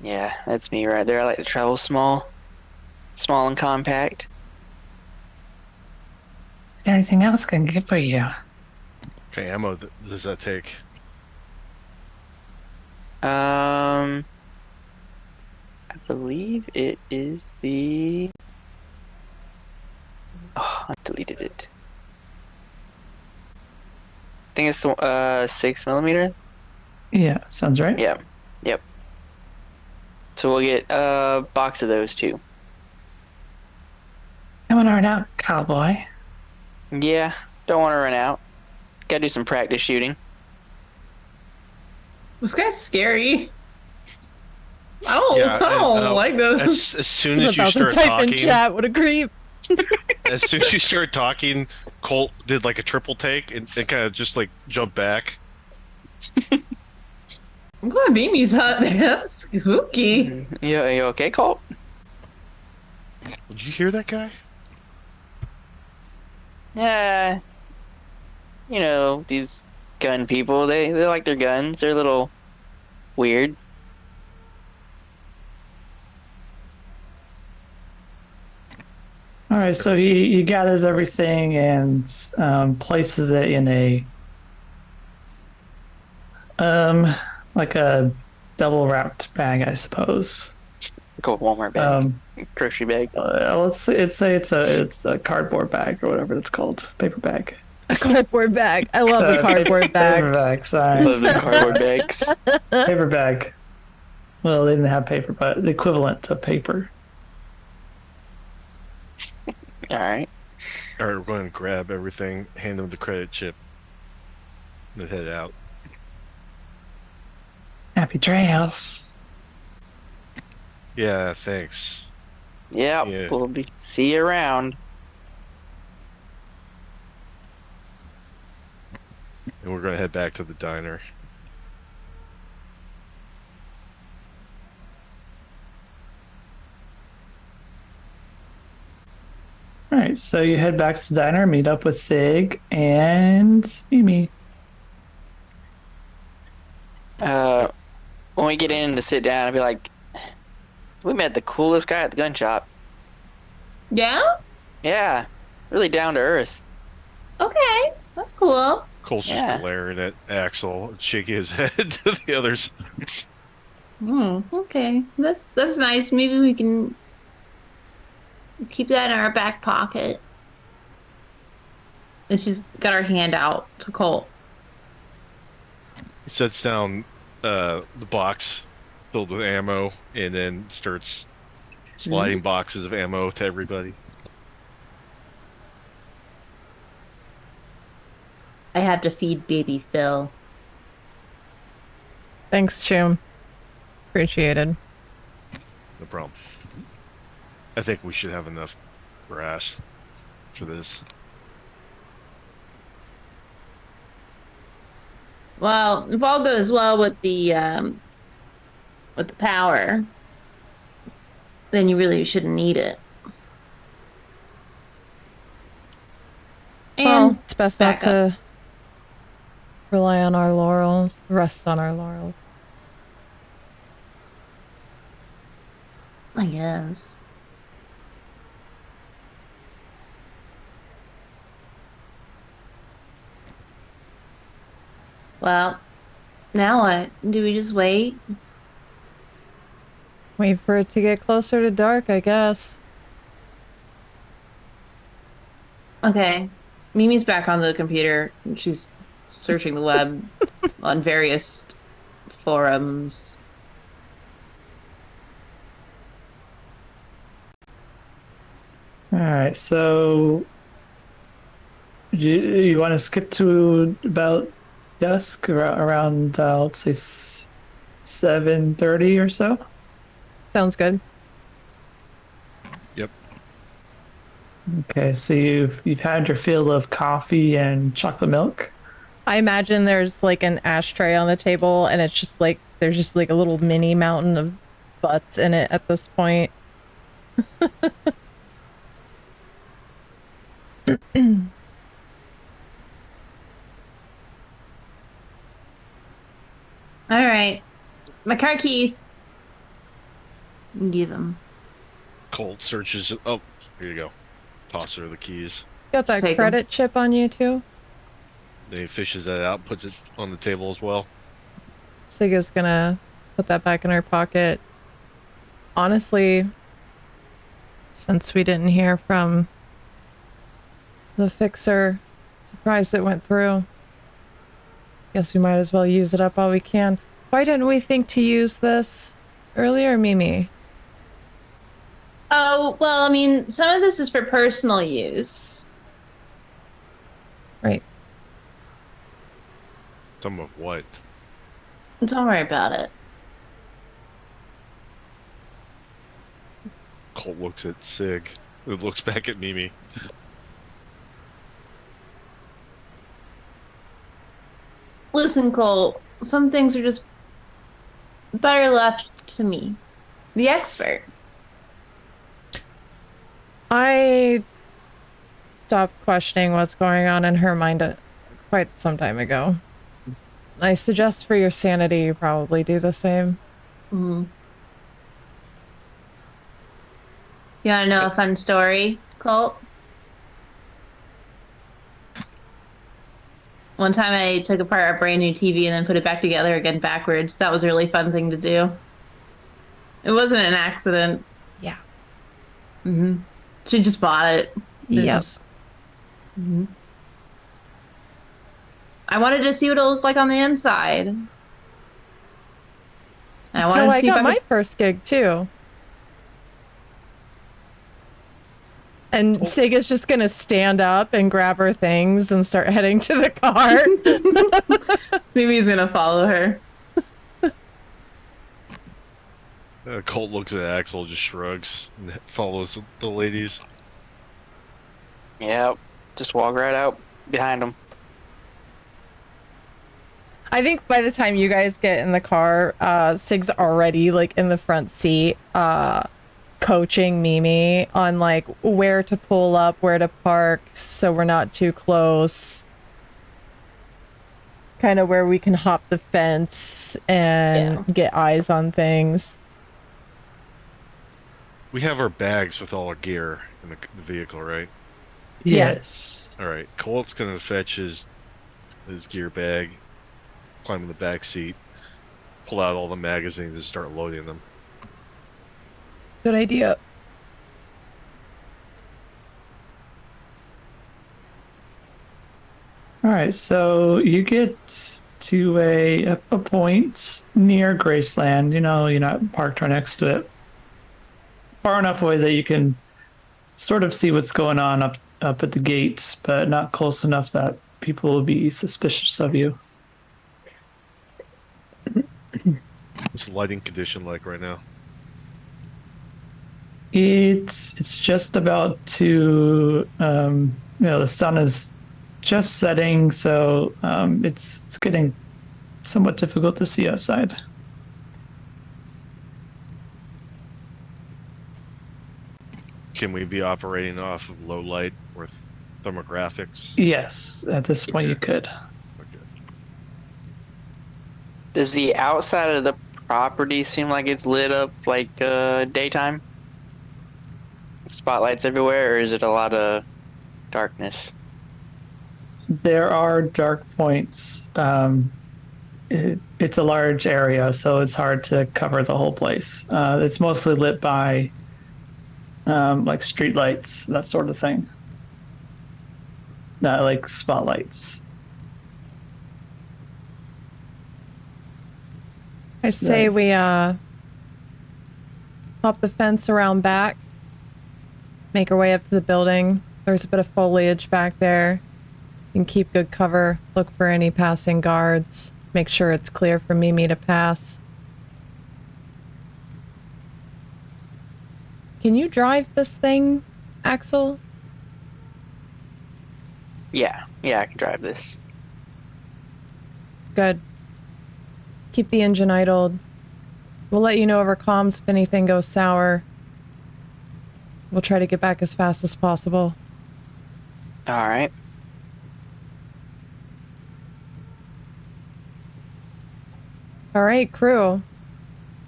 Yeah, that's me right there. I like to travel small and compact. Is there anything else I can get for you? Okay, ammo does that take? I believe it is the. Oh, I deleted it. I think it's 6mm. Yeah, sounds right. Yep. So we'll get a box of those too. I want to run out, cowboy. Yeah, don't want to run out. Gotta do some practice shooting. This guy's scary. I Yeah, don't like those. As soon He's as you about to start type in talking, chat. What a creep. as soon as you start talking, Colt did like a triple take and kind of just like jumped back. I'm glad Mimi's out there. That's spooky. You okay, Colt? Did you hear that guy? Yeah. These gun people, they like their guns. They're a little weird. All right, so he gathers everything and places it in a like a double wrapped bag, I suppose. Go Walmart bag, grocery bag. Let's say it's a cardboard bag or whatever it's called, paper bag. A cardboard bag. I love a cardboard bag. Paper bag, sorry. Love the cardboard bags. Paper bag. Well, they didn't have paper, but the equivalent of paper. All right. All right, we're going to grab everything, hand him the credit chip, and head out. Happy trails. Yeah, thanks. Yep. Yeah. We'll see you around. And we're going to head back to the diner. All right, so you head back to the diner, meet up with Sig and Mimi. When we get in to sit down, I'll be like, we met the coolest guy at the gun shop. Yeah? Yeah. Really down to earth. Okay. That's cool. Cole's just Yeah. glaring at Axel and shaking his head to the others. Okay. That's nice. Maybe we can keep that in our back pocket. And she's got her hand out to Colt. He sets down the box filled with ammo and then starts sliding boxes of ammo to everybody. I have to feed baby Phil. Thanks, Chum. Appreciated. No problem. I think we should have enough grass for this. Well, if all goes well with the power, then you really shouldn't need it. Well, And it's best not back up. to rely on our laurels, rest on our laurels. I guess. Well, now what? Do we just wait? Wait for it to get closer to dark, I guess. Okay. Mimi's back on the computer. She's searching the web on various forums. All right, so you want to skip to about dusk, around let's say 7:30 or so? Sounds good. Yep. Okay, so you've had your fill of coffee and chocolate milk. I imagine there's like an ashtray on the table and it's just like there's just like a little mini mountain of butts in it at this point. All right. My car keys. Give them. Colt searches. Oh, here you go. Toss her the keys. Got that Take 'em. credit chip on you too? Then he fishes that out, puts it on the table as well. Siga's gonna put that back in her pocket. Honestly, since we didn't hear from the fixer, surprised it went through. Guess we might as well use it up while we can. Why didn't we think to use this earlier, Mimi? Oh, well, I mean, some of this is for personal use. Right. Some of what? Don't worry about it. Colt looks at Sig, who looks back at Mimi. Listen, Cole, some things are just better left to me, the expert. I stopped questioning what's going on in her mind quite some time ago. I suggest for your sanity you probably do the same. Mm-hmm. You want to know a fun story, Colt? One time I took apart a brand new TV and then put it back together again backwards. That was a really fun thing to do. It wasn't an accident. Yeah. Mm-hmm. She just bought it. Yep. Mm-hmm. I wanted to see what it looked like on the inside. And That's I how wanted to I see got if I my could... first gig too. And Sig is just gonna stand up and grab her things and start heading to the car. Mimi's gonna follow her. Colt looks at Axel, just shrugs, and follows the ladies. Yep. Just walk right out behind them. I think by the time you guys get in the car, Sig's already like in the front seat, coaching Mimi on like where to pull up, where to park, so we're not too close. Kind of where we can hop the fence and get eyes on things. We have our bags with all our gear in the vehicle, right? Yes. All right. Colt's gonna fetch his gear bag, climb in the back seat, pull out all the magazines, and start loading them. Good idea. All right, so you get to a point near Graceland. You know, you're not parked right next to it. Far enough away that you can sort of see what's going on up at the gate, but not close enough that people will be suspicious of you. What's the lighting condition like right now? It's just about to the sun is just setting, so it's getting somewhat difficult to see outside. Can we be operating off of low light or thermographics? Yes, at this point you could. Okay. Does the outside of the property seem like it's lit up like daytime? Spotlights everywhere, or is it a lot of darkness? There are dark points. It's a large area, so it's hard to cover the whole place. It's mostly lit by like street lights, that sort of thing. Not like spotlights. I say we hop the fence around back, make our way up to the building. There's a bit of foliage back there. You can keep good cover, look for any passing guards, make sure it's clear for Mimi to pass. Can you drive this thing, Axel? Yeah, I can drive this. Good. Keep the engine idled. We'll let you know over comms if anything goes sour. We'll try to get back as fast as possible. All right. All right, crew.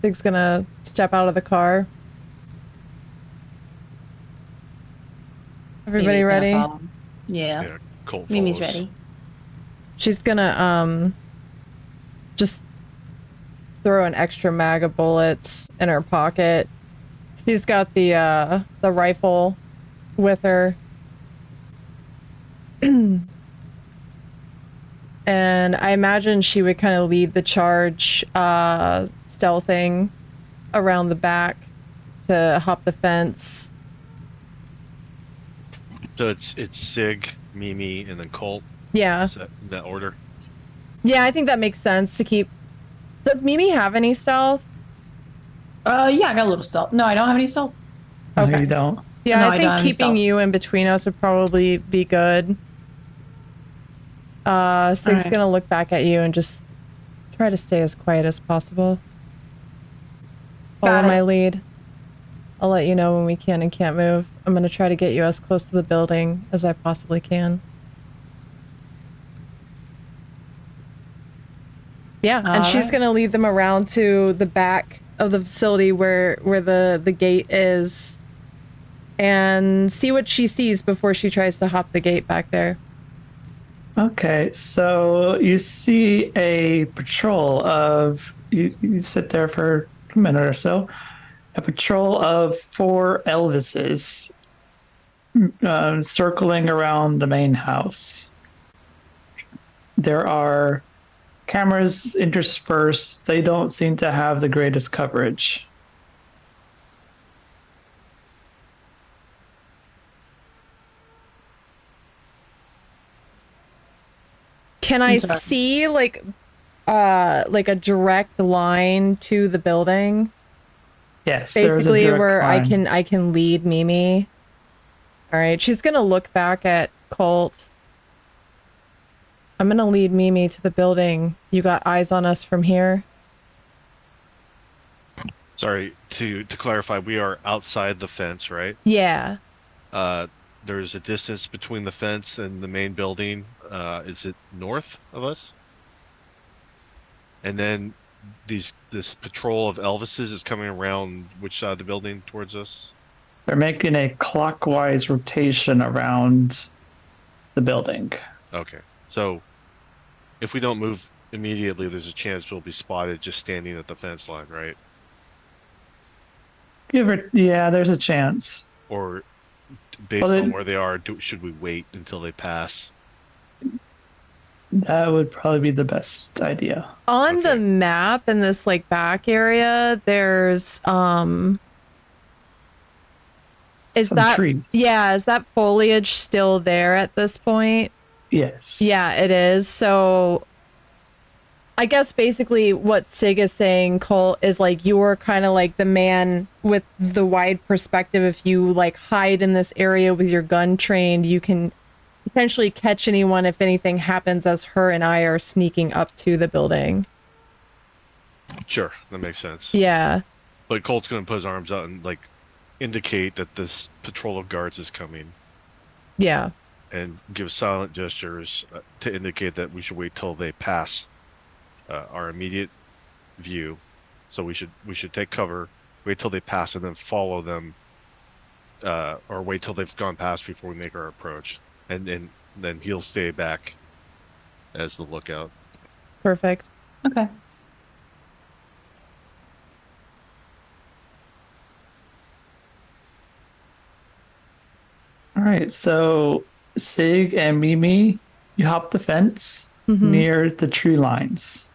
Zig's gonna step out of the car. Everybody Mimi's gonna ready? follow. Yeah. Yeah, Colt Mimi's follows. ready. She's gonna just throw an extra mag of bullets in her pocket. She's got the rifle with her. And I imagine she would kind of lead the charge, stealthing around the back to hop the fence. So it's Sig, Mimi, and then Colt. Yeah. Is that in that order? Yeah, I think that makes sense to keep. Does Mimi have any stealth? Yeah, I got a little stealth. No, I don't have any stealth. No, Okay. you don't. Yeah, No, I I don't think have any keeping stealth. you in between us would probably be good. Sig's Alright. gonna look back at you and just try to stay as quiet as possible. Follow Got it. my lead. I'll let you know when we can and can't move. I'm gonna try to get you as close to the building as I possibly can. Yeah, and she's Alright. gonna lead them around to the back of the facility where the gate is, and see what she sees before she tries to hop the gate back there. Okay, so you see a patrol of you sit there for a minute or so. A patrol of 4 Elvises circling around the main house. There are cameras interspersed. They don't seem to have the greatest coverage. Can I Okay. see like a direct line to the building? Yes, there is a Basically direct where line. I can lead Mimi. All right, she's going to look back at Colt. I'm going to lead Mimi to the building. You got eyes on us from here? Sorry, to clarify, we are outside the fence, right? Yeah. There's a distance between the fence and the main building. Is it north of us? And then this patrol of Elvises is coming around which side of the building towards us? They're making a clockwise rotation around the building. Okay. So if we don't move immediately, there's a chance we'll be spotted just standing at the fence line, right? Yeah, there's a chance. Or based Well, on then- where they are, should we wait until they pass? That would probably be the best idea. On the Okay. map in this like back area, there's is Some that trees. yeah, is that foliage still there at this point? Yes. Yeah, it is. So I guess basically what Sig is saying, Colt, is like you're kind of like the man with the wide perspective. If you like hide in this area with your gun trained, you can potentially catch anyone if anything happens as her and I are sneaking up to the building. Sure, that makes sense. Yeah. But Colt's gonna put his arms out and like indicate that this patrol of guards is coming, Yeah. and give silent gestures to indicate that we should wait till they pass our immediate view. So we should take cover, wait till they pass, and then follow them, or wait till they've gone past before we make our approach, and then he'll stay back as the lookout. Perfect. Okay. All right, so Sig and Mimi, you hop the fence near the tree lines.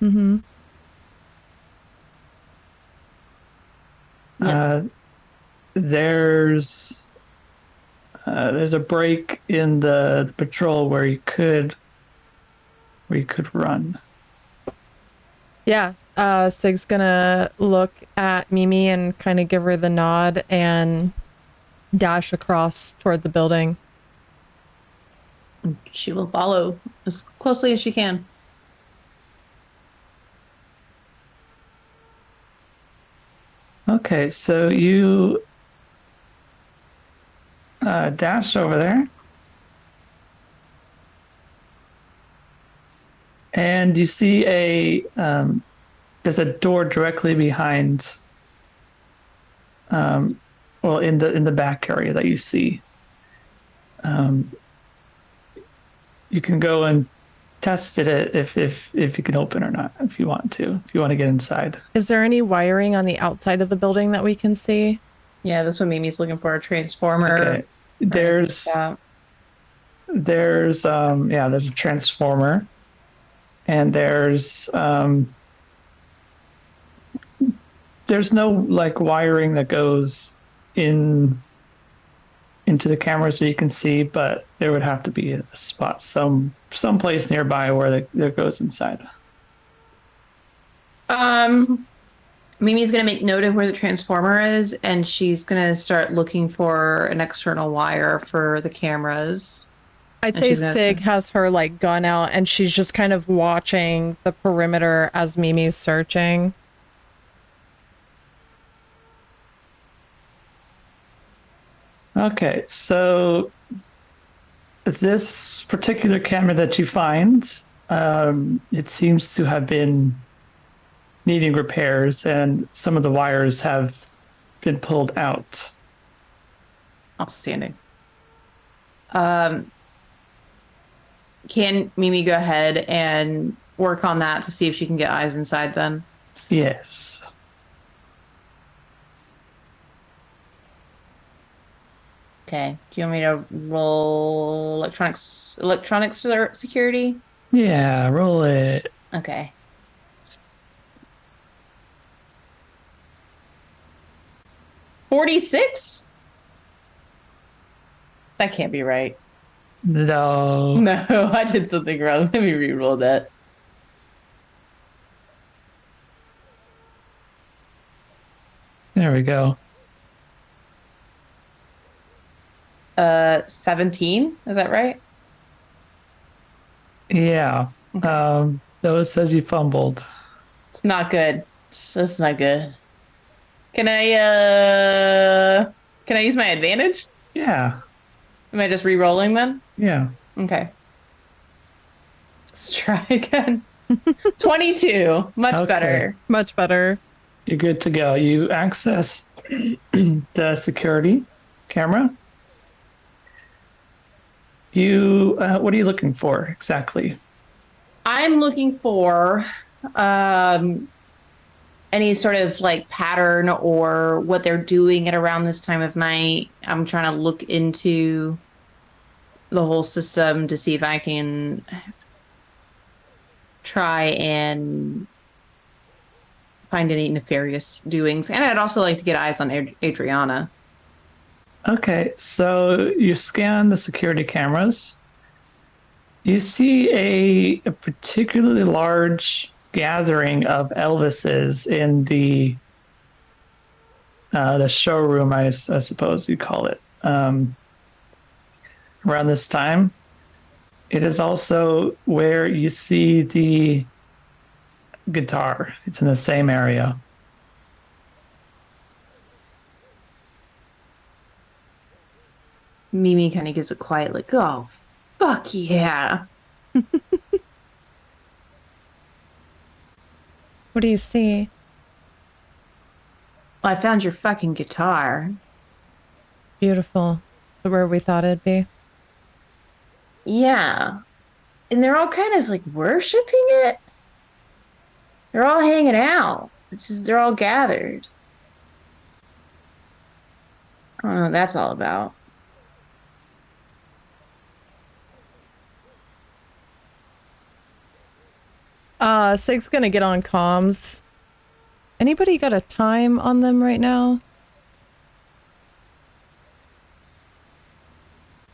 Mm-hmm. Yep. There's a break in the patrol where you could run. Yeah. Sig's gonna look at Mimi and kind of give her the nod and dash across toward the building. She will follow as closely as she can. Okay, so you dash over there, and you see there's a door directly behind. Well, in the back area that you see. You can go and test it if you can open or not, if you want to get inside. Is there any wiring on the outside of the building that we can see? Yeah, that's what Mimi's looking for, a transformer. Okay. There's a transformer, and there's no like wiring that goes into the camera so you can see, but there would have to be a spot some place nearby where that goes inside. Mimi's gonna make note of where the transformer is, and she's gonna start looking for an external wire for the cameras. I'd say Sig has her like gun out and she's just kind of watching the perimeter as Mimi's searching. Okay, so this particular camera that you find, it seems to have been needing repairs, and some of the wires have been pulled out. Outstanding. Can Mimi go ahead and work on that to see if she can get eyes inside then? Yes. Okay. Do you want me to roll electronics security? Yeah, roll it. Okay. $46? That can't be right. No. No, I did something wrong. Let me re-roll that. There we go. 17? Is that right? Yeah. Though it says you fumbled. It's not good. That's not good. Can I use my advantage? Yeah. Am I just re-rolling then? Yeah. Okay. Let's try again. 22. Much better. Much better. You're good to go. You access the security camera. What are you looking for exactly? I'm looking for any sort of like pattern or what they're doing at around this time of night. I'm trying to look into the whole system to see if I can try and find any nefarious doings. And I'd also like to get eyes on Adriana. Okay, so you scan the security cameras. You see a particularly large gathering of Elvises in the showroom, I suppose you call it. Around this time, it is also where you see the guitar. It's in the same area. Mimi kind of gives a quiet, like, oh, fuck yeah. What do you see? Well, I found your fucking guitar. Beautiful. Where we thought it'd be. Yeah. And they're all kind of like worshiping it. They're all hanging out. It's just they're all gathered. I don't know what that's all about. Sig's gonna get on comms. Anybody got a time on them right now?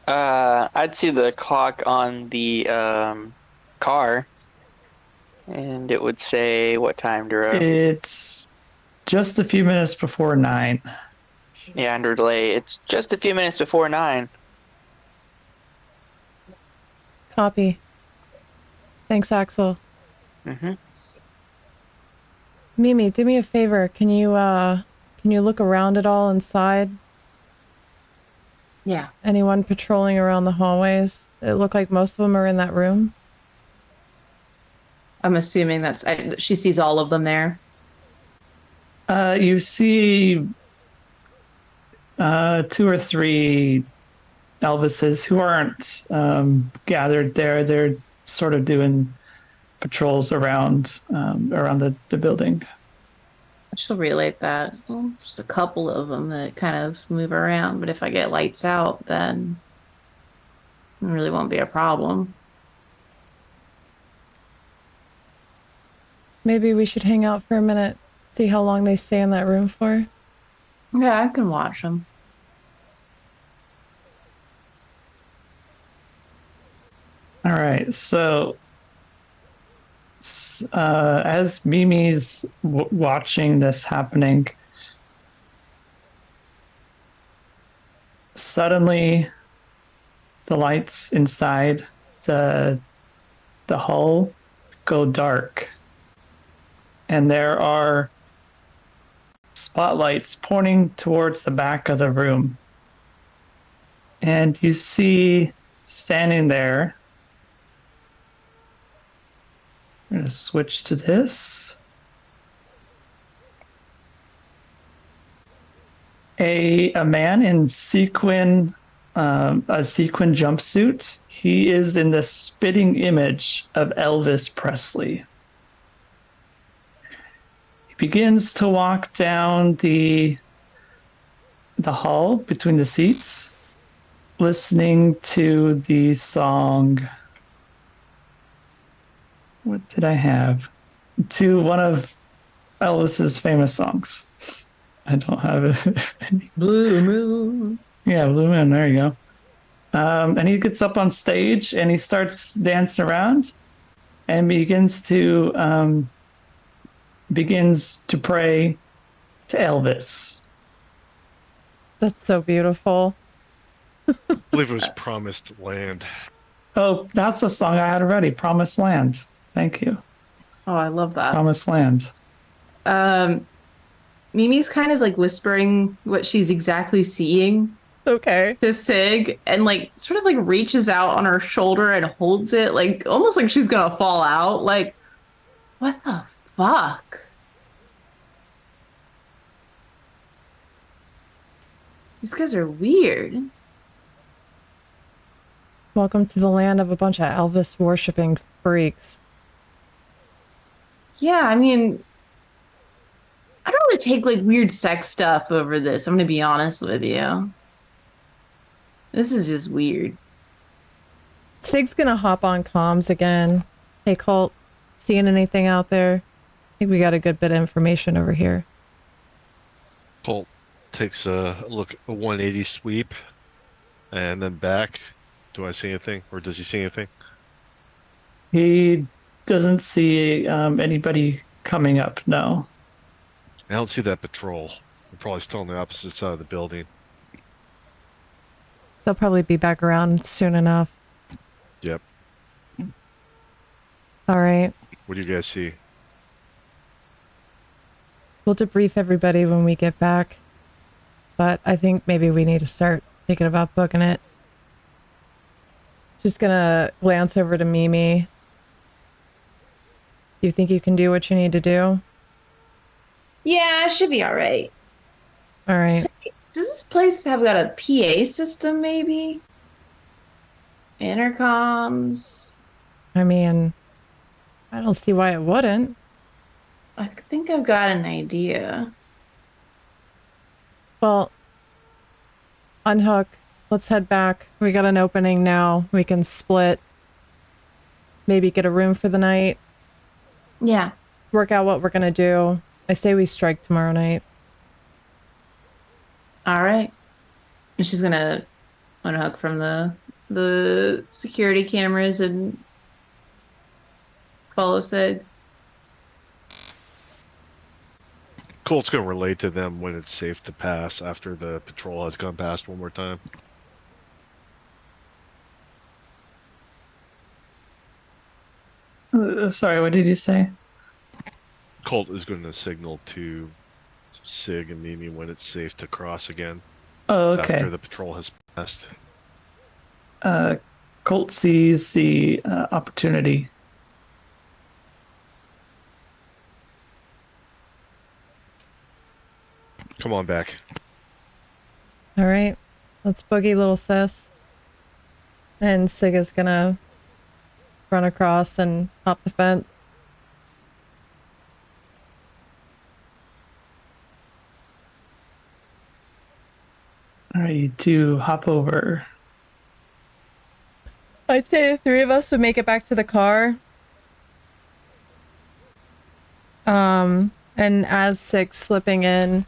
I'd see the clock on the car, and it would say what time, Duro? It's just a few minutes before 9. Yeah, under delay. It's just a few minutes before 9. Copy. Thanks, Axel. Mm-hmm. Mimi, do me a favor. Can you look around at all inside? Yeah. Anyone patrolling around the hallways? It looked like most of them are in that room. I'm assuming she sees all of them there. You see 2 or 3 Elvises who aren't gathered there. They're sort of doing patrols around the building. I should relate that. Well, just a couple of them that kind of move around, but if I get lights out, then it really won't be a problem. Maybe we should hang out for a minute, see how long they stay in that room for. Yeah, I can watch them. All right, so as Mimi's watching this happening, suddenly the lights inside the hull go dark, and there are spotlights pointing towards the back of the room, and you see standing there. I'm going to switch to this. A man in a sequin jumpsuit. He is in the spitting image of Elvis Presley. He begins to walk down the hall between the seats, listening to the song. What did I have? To one of Elvis's famous songs. I don't have it. Blue Moon. Yeah, Blue Moon. There you go. And he gets up on stage and he starts dancing around and begins to pray to Elvis. That's so beautiful. I believe it was Promised Land. Oh, that's a song I had already. Promised Land. Thank you. Oh, I love that. Promised Land. Mimi's kind of like whispering what she's exactly seeing Okay. to Sig and like sort of like reaches out on her shoulder and holds it like almost like she's gonna fall out. Like, what the fuck? These guys are weird. Welcome to the land of a bunch of Elvis worshipping freaks. Yeah, I mean, I don't really take like weird sex stuff over this. I'm gonna be honest with you. This is just weird. Sig's gonna hop on comms again. Hey, Colt, seeing anything out there? I think we got a good bit of information over here. Colt takes a 180 sweep, and then back. Do I see anything, or does he see anything? He doesn't see anybody coming up. No. I don't see that patrol. They're probably still on the opposite side of the building. They'll probably be back around soon enough. Yep. All right. What do you guys see? We'll debrief everybody when we get back. But I think maybe we need to start thinking about booking it. Just gonna glance over to Mimi. You think you can do what you need to do? Yeah, I should be all right. All right. So, does this place have got a PA system, maybe? Intercoms? I mean, I don't see why it wouldn't. I think I've got an idea. Well, unhook. Let's head back. We got an opening now. We can split. Maybe get a room for the night. Yeah. Work out what we're gonna do. I say we strike tomorrow night. All right. And she's gonna unhook from the security cameras and follow Sig. Colt's going to relate to them when it's safe to pass after the patrol has gone past one more time. Sorry, what did you say? Colt is going to signal to Sig and Mimi when it's safe to cross again. Oh, okay. After the patrol has passed. Colt sees the opportunity. Come on back. All right. Let's boogie, little sis. And Sig is gonna run across and hop the fence. All right, you two hop over. I'd say the three of us would make it back to the car. And as Sig's slipping in,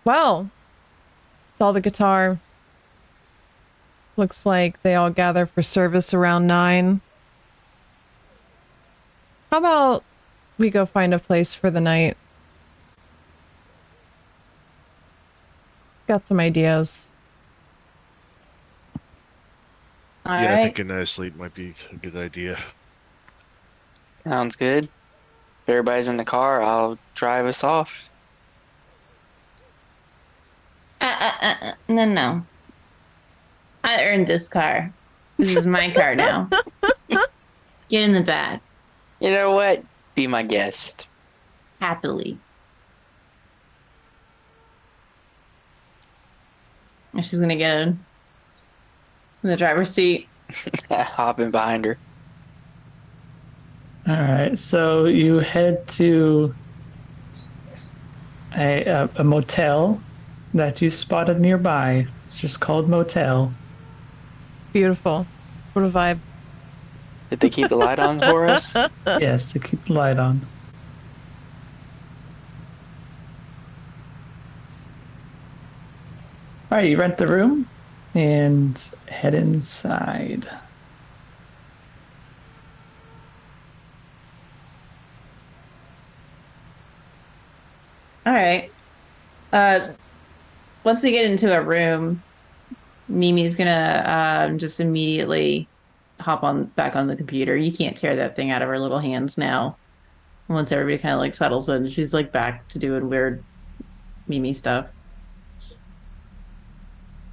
wow, saw the guitar. Looks like they all gather for service around 9. How about we go find a place for the night? Got some ideas. All I right. think a night sleep might be a good idea. Sounds good. If everybody's in the car, I'll drive us off. No. I earned this car. This is my car now. Get in the back. You know what? Be my guest. Happily. And she's gonna get in the driver's seat. Hopping behind her. All right, so you head to a motel that you spotted nearby. It's just called Motel. Beautiful. What a vibe. Did they keep the light on for us? Yes, to keep the light on. All right, you rent the room and head inside. All right. Once we get into a room, Mimi's gonna just immediately hop on back on the computer. You can't tear that thing out of her little hands now. Once everybody kind of like settles in, she's like back to doing weird Mimi stuff.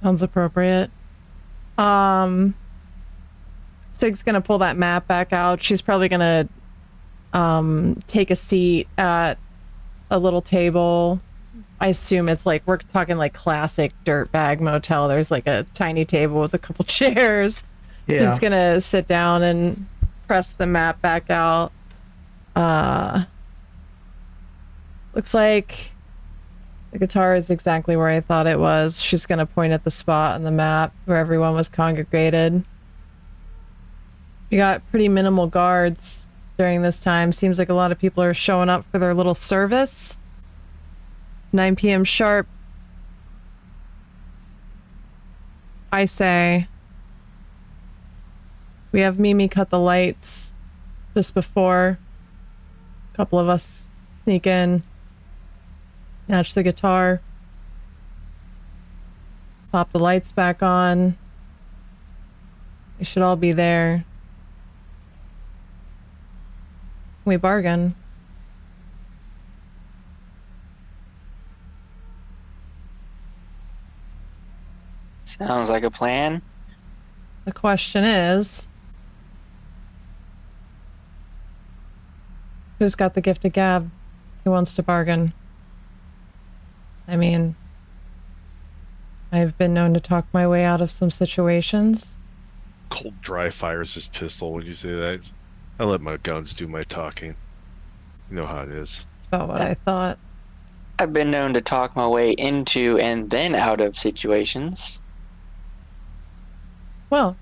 Sounds appropriate. Sig's gonna pull that map back out. She's probably gonna take a seat at a little table. I assume it's like, we're talking like classic dirtbag motel. There's like a tiny table with a couple chairs. Yeah. She's gonna sit down and press the map back out. Looks like the guitar is exactly where I thought it was. She's gonna point at the spot on the map where everyone was congregated. We got pretty minimal guards during this time. Seems like a lot of people are showing up for their little service. 9 p.m. sharp. I say We have Mimi cut the lights just before. A couple of us sneak in, snatch the guitar, pop the lights back on. We should all be there. We bargain. Sounds like a plan. The question is, who's got the gift of gab? Who wants to bargain? I mean, I've been known to talk my way out of some situations. Colt dry fires his pistol when you say that. I let my guns do my talking. You know how it is. That's about what I thought. I've been known to talk my way into and then out of situations. Well,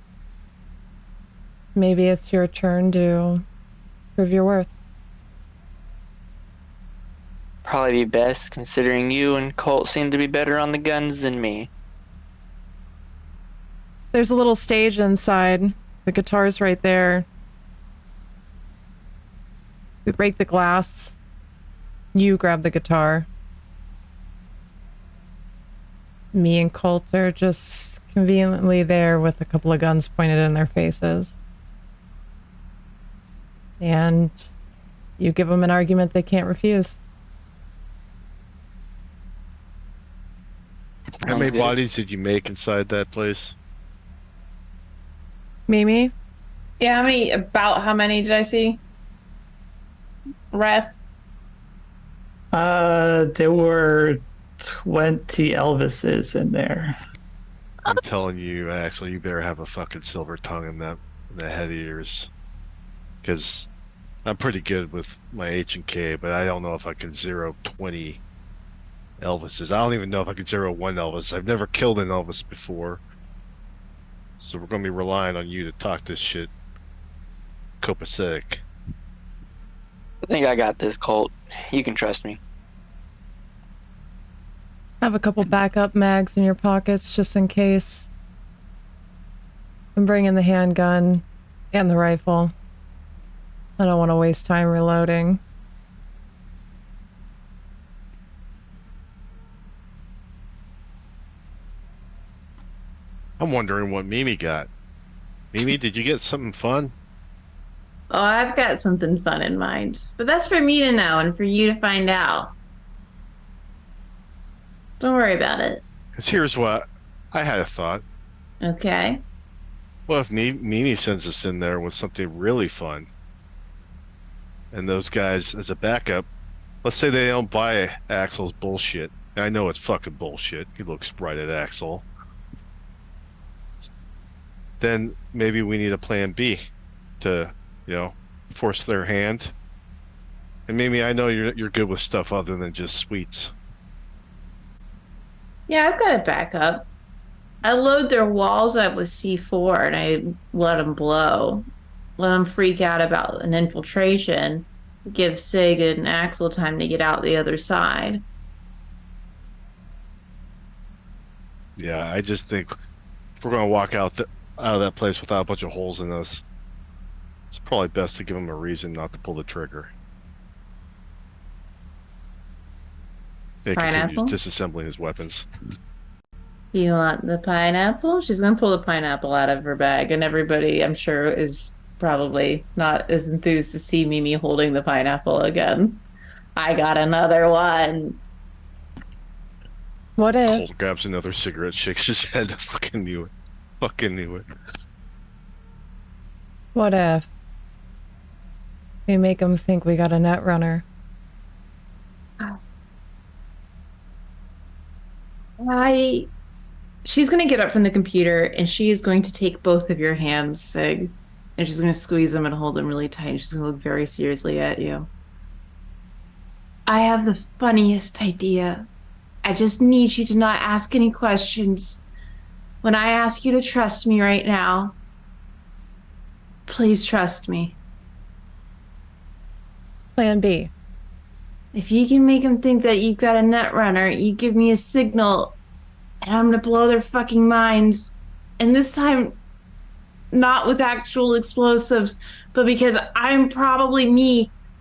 maybe it's your turn to prove your worth. Probably be best considering you and Colt seem to be better on the guns than me. There's a little stage inside. The guitar's right there. We break the glass. You grab the guitar. Me and Colt are just conveniently there with a couple of guns pointed in their faces. And you give them an argument they can't refuse. How many Sounds good. bodies did you make inside that place? Mimi? Yeah, how many did I see? Ref. There were 20 Elvises in there. I'm telling you, Axel, you better have a fucking silver tongue in the head of yours. Because I'm pretty good with my H and K, but I don't know if I can zero 20 Elvises. I don't even know if I can zero one Elvis. I've never killed an Elvis before. So we're going to be relying on you to talk this shit copacetic. I think I got this, Colt. You can trust me. Have a couple backup mags in your pockets just in case. I'm bringing the handgun and the rifle. I don't want to waste time reloading. I'm wondering what Mimi got. Mimi, did you get something fun? Oh, I've got something fun in mind. But that's for me to know and for you to find out. Don't worry about it. Because here's what I had a thought. Okay. What if Mimi sends us in there with something really fun? And those guys, as a backup, let's say they don't buy Axel's bullshit. I know it's fucking bullshit. He looks right at Axel. Then maybe we need a plan B to, force their hand. And Mimi, I know you're good with stuff other than just sweets. Yeah, I've got a backup. I load their walls up with C4 and I let them blow. Let them freak out about an infiltration. Give Sig and Axel time to get out the other side. Yeah, I just think if we're gonna walk out of that place without a bunch of holes in us, it's probably best to give them a reason not to pull the trigger. He Pineapple? continues disassembling his weapons. You want the pineapple? She's gonna pull the pineapple out of her bag, and everybody, I'm sure, is probably not as enthused to see Mimi holding the pineapple again. I got another one. What if? Colt grabs another cigarette, shakes his head. I fucking knew it. Fucking knew it. What if we make them think we got a net runner? She's gonna get up from the computer and she is going to take both of your hands, Sig, and she's gonna squeeze them and hold them really tight. And she's gonna look very seriously at you. I have the funniest idea. I just need you to not ask any questions. When I ask you to trust me right now, please trust me. Plan B. If you can make them think that you've got a net runner, you give me a signal and I'm gonna blow their fucking minds. And this time, not with actual explosives, but because I'm probably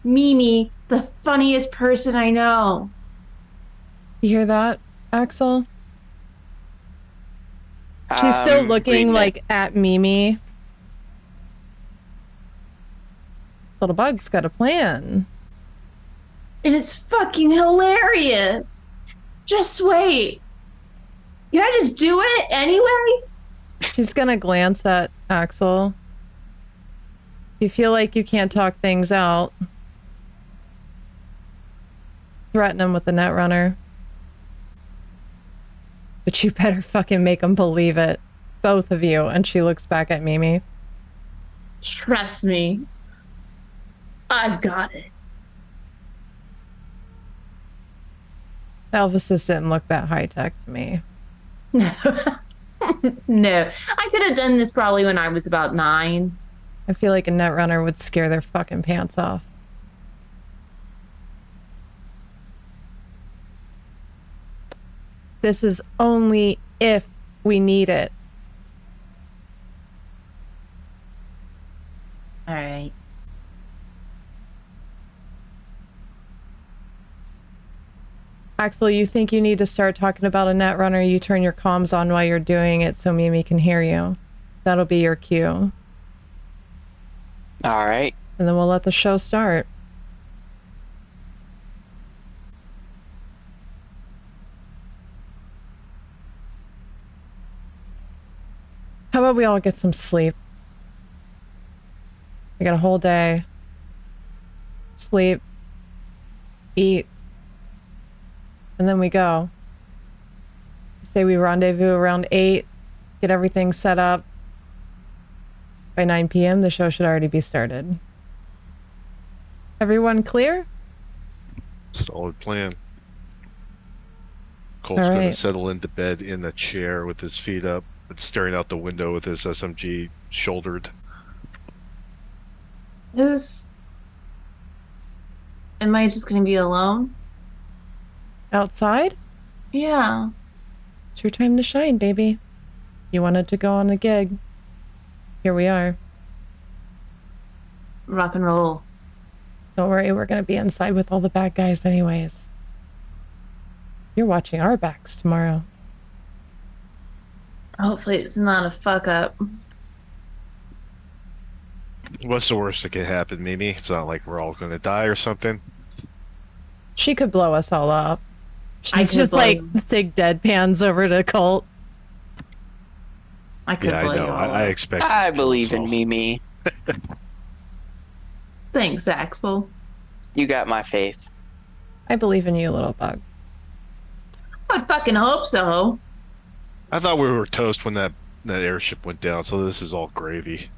Mimi, the funniest person I know. You hear that, Axel? She's still looking reading it. like at Mimi. Little bug's got a plan. And it's fucking hilarious. Just wait. Can I just do it anyway? She's gonna glance at Axel. You feel like you can't talk things out. Threaten him with the Netrunner. But you better fucking make him believe it. Both of you. And she looks back at Mimi. Trust me. I've got it. Elvis's didn't look that high-tech to me. No, I could have done this probably when I was about 9. I feel like a Netrunner would scare their fucking pants off. This is only if we need it. All right. Axel, you think you need to start talking about a Netrunner, you turn your comms on while you're doing it so Mimi can hear you. That'll be your cue. All right. And then we'll let the show start. How about we all get some sleep? We got a whole day. Sleep. Eat. And then we go. Say we rendezvous around 8. Get everything set up. By 9 p.m., the show should already be started. Everyone clear? Solid plan. Colt's All going right. to settle into bed in a chair with his feet up, but staring out the window with his SMG shouldered. Am I just gonna be alone? Outside? Yeah. It's your time to shine, baby. You wanted to go on the gig. Here we are. Rock and roll. Don't worry, we're going to be inside with all the bad guys anyways. You're watching our backs tomorrow. Hopefully it's not a fuck up. What's the worst that can happen, Mimi? It's not like we're all going to die or something. She could blow us all up. I She's could just blow like you. stick deadpans over to Colt. I could Yeah, I play know. all I up. expect. I believe in Mimi. Thanks, Axel. You got my faith. I believe in you, little bug. I would fucking hope so. I thought we were toast when that airship went down, so this is all gravy.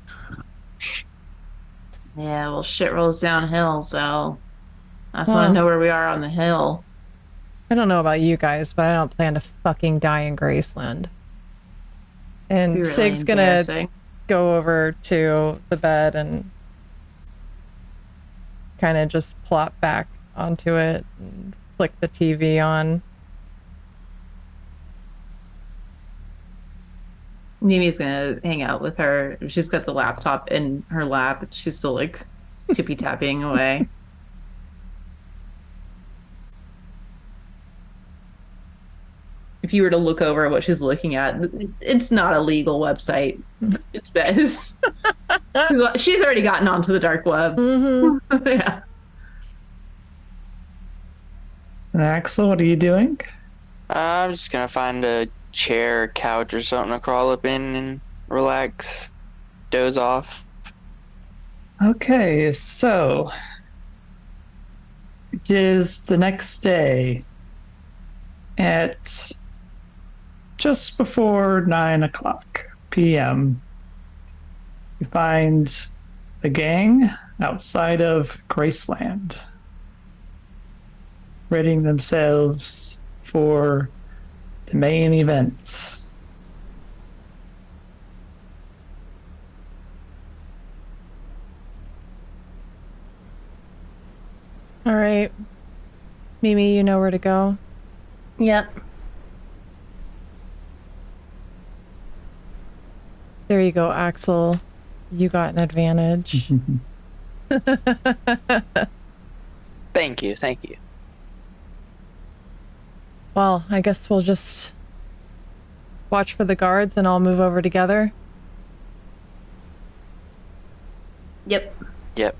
Yeah, well, shit rolls downhill, so I just Well. want to know where we are on the hill. I don't know about you guys, but I don't plan to fucking die in Graceland. And Be really Sig's gonna embarrassing. go over to the bed and kind of just plop back onto it and flick the TV on. Mimi's gonna hang out with her. She's got the laptop in her lap. She's still like tippy tapping away. If you were to look over what she's looking at, it's not a legal website. It's Bez. She's already gotten onto the dark web. Mm-hmm. Yeah. And Axel, what are you doing? I'm just gonna find a chair, or couch, or something to crawl up in and relax, doze off. Okay, so it is the next day at just before 9 p.m. You find a gang outside of Graceland, readying themselves for the main event. All right. Mimi, you know where to go? Yep. There you go, Axel. You got an advantage. Thank you. Thank you. Well, I guess we'll just watch for the guards and I'll move over together. Yep. Yep.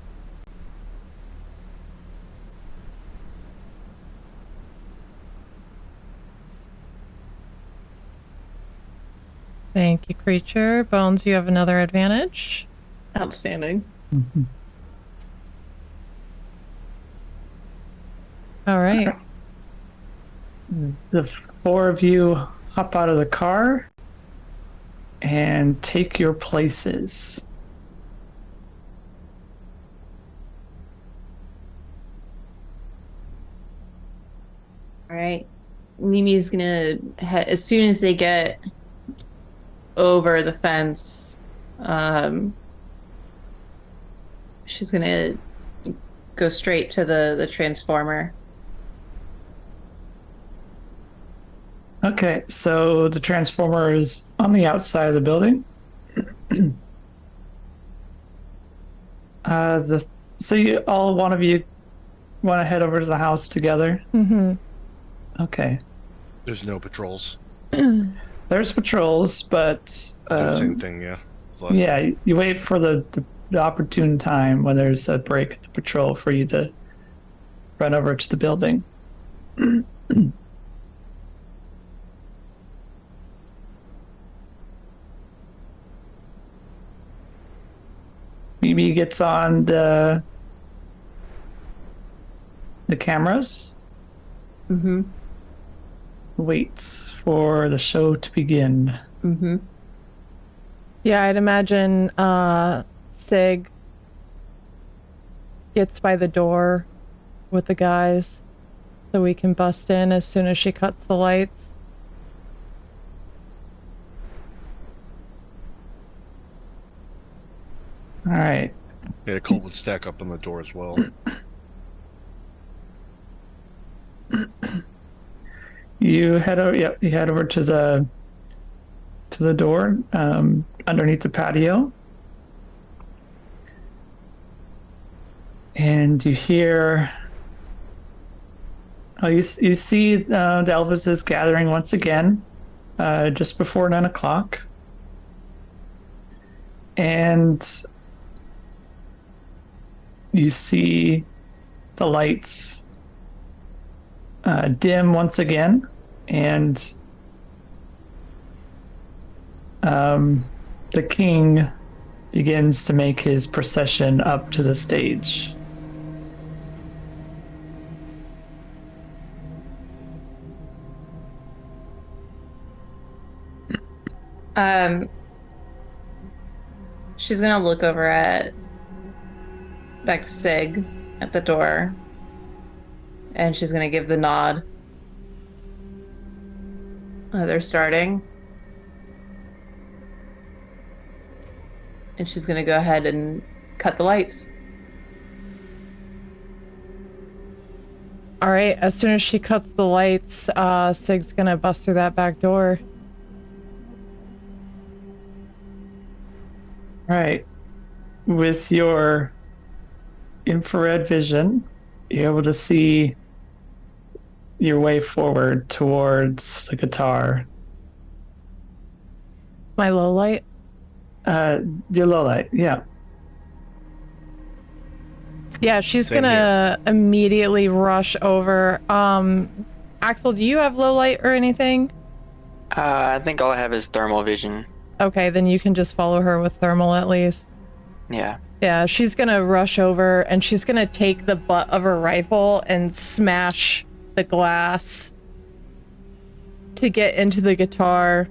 Thank you, creature. Bones, you have another advantage. Outstanding. All right. The four of you hop out of the car and take your places. All right. Mimi's gonna, as soon as they get over the fence, she's gonna go straight to the transformer. Okay, so the transformer is on the outside of the building. So you all one of you want to head over to the house together? Mm-hmm. Okay. There's no patrols. There's patrols, but Same thing, yeah. yeah, you wait for the opportune time when there's a break in the patrol for you to run over to the building. Mimi gets on the cameras, Mm-hmm. waits for the show to begin. Mm-hmm. Yeah, I'd imagine Sig gets by the door with the guys so we can bust in as soon as she cuts the lights. All right. Yeah, Colt would stack up on the door as well. You head over. Yep, you head over to the door underneath the patio, and you hear. Oh, you see the Elvises gathering once again, just before 9 o'clock, and you see the lights dim once again, and the king begins to make his procession up to the stage. She's gonna look over at back to Sig at the door, and she's gonna give the nod. They're starting, and she's gonna go ahead and cut the lights. All right, as soon as she cuts the lights, Sig's gonna bust through that back door. All right. With your infrared vision, you're able to see your way forward towards the guitar. My low light? Your low light, yeah. Yeah, she's Same gonna immediately rush over. Axel, do you have low light or anything? I think all I have is thermal vision. Okay, then you can just follow her with thermal at least. Yeah. Yeah, she's gonna rush over and she's gonna take the butt of her rifle and smash the glass to get into the guitar.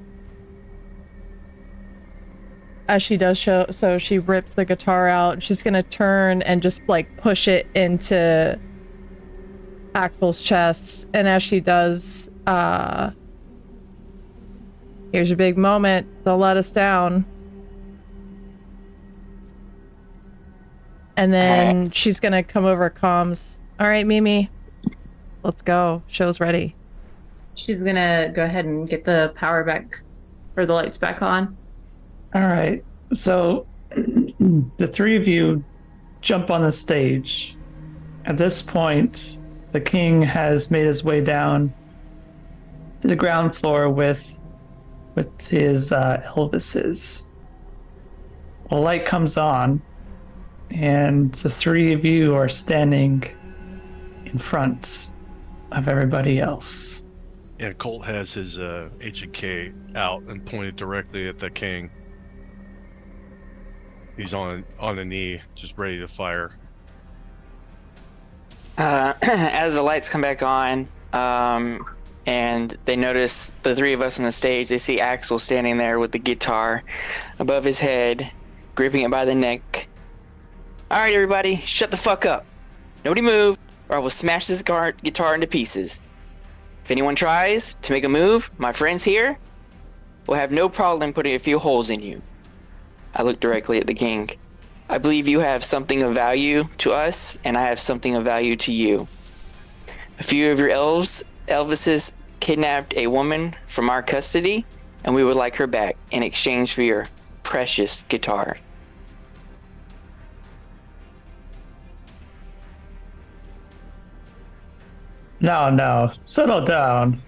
As she does so she rips the guitar out. She's gonna turn and just like push it into Axel's chest. And as she does, here's your big moment. Don't let us down. And then she's gonna come over comms. All right, Mimi, let's go. Show's ready. She's gonna go ahead and get the power back, or the lights back on. All right. So The three of you jump on the stage. At this point, the king has made his way down to the ground floor with his Elvises. A light comes on, and the three of you are standing in front of everybody else. And Colt has his H&K out and pointed directly at the king. He's on a knee, just ready to fire. As the lights come back on, and they notice the three of us on the stage, they see Axel standing there with the guitar above his head, gripping it by the neck. All right, everybody, shut the fuck up. Nobody move, or I will smash this guitar into pieces. If anyone tries to make a move, my friends here will have no problem putting a few holes in you. I look directly at the king. I believe you have something of value to us, and I have something of value to you. A few of your Elvises kidnapped a woman from our custody, and we would like her back in exchange for your precious guitar. Now, settle down.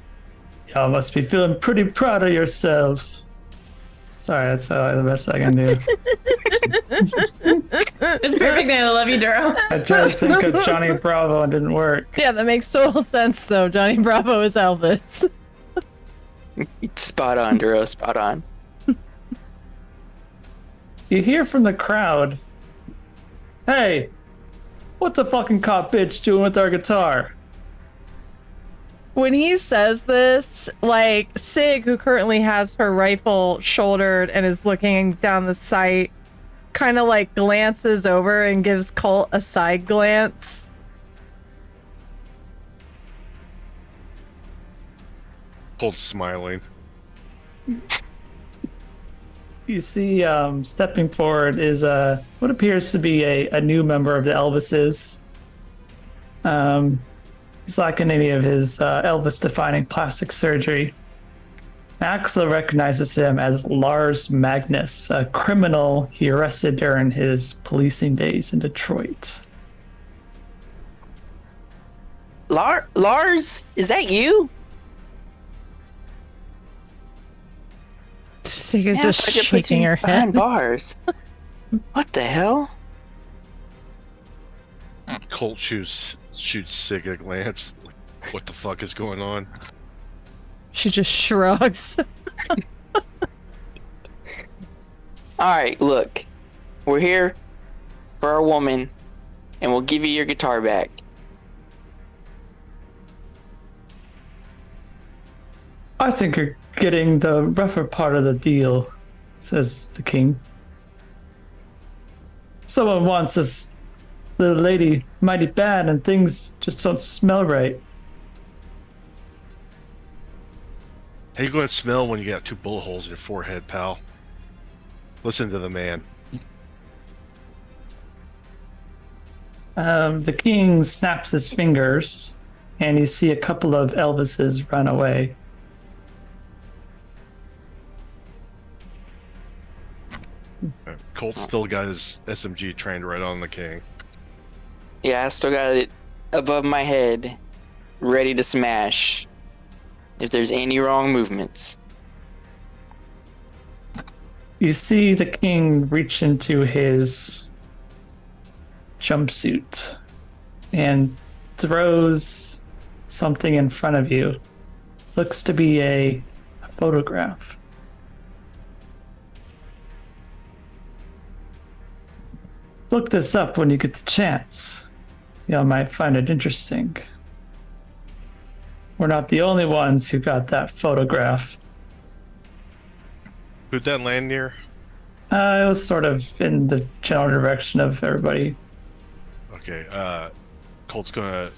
Y'all must be feeling pretty proud of yourselves. Sorry, that's the best I can do. It's perfect. I love you, Duro. I tried to think of Johnny Bravo and it didn't work. Yeah, that makes total sense, though. Johnny Bravo is Elvis. Spot on, Duro, spot on. You hear from the crowd, "Hey, what the fucking cop bitch doing with our guitar?" When he says this, like, Sig, who currently has her rifle shouldered and is looking down the sight, kind of like glances over and gives Colt a side glance. Colt's smiling. You see, stepping forward is what appears to be a new member of the Elvises. He's lacking any of his Elvis-defining plastic surgery. Axel recognizes him as Lars Magnus, a criminal he arrested during his policing days in Detroit. Lars, is that you? Sig is Man, just I could put shaking you her behind head. bars. What the hell? Colt shoots Sig a glance. Like, what the fuck is going on? She just shrugs. Alright, look. We're here for our woman, and we'll give you your guitar back. I think you're getting the rougher part of the deal, says the king. Someone wants this little lady mighty bad and things just don't smell right. How you going to smell when you got 2 bullet holes in your forehead, pal? Listen to the man. The king snaps his fingers, and you see a couple of Elvises run away. Colt's still got his SMG trained right on the king. Yeah, I still got it above my head, ready to smash if there's any wrong movements. You see the king reach into his jumpsuit and throws something in front of you. Looks to be a photograph. Look this up when you get the chance. Y'all might find it interesting. We're not the only ones who got that photograph. Who'd that land near? It was sort of in the general direction of everybody. Okay, Colt's gonna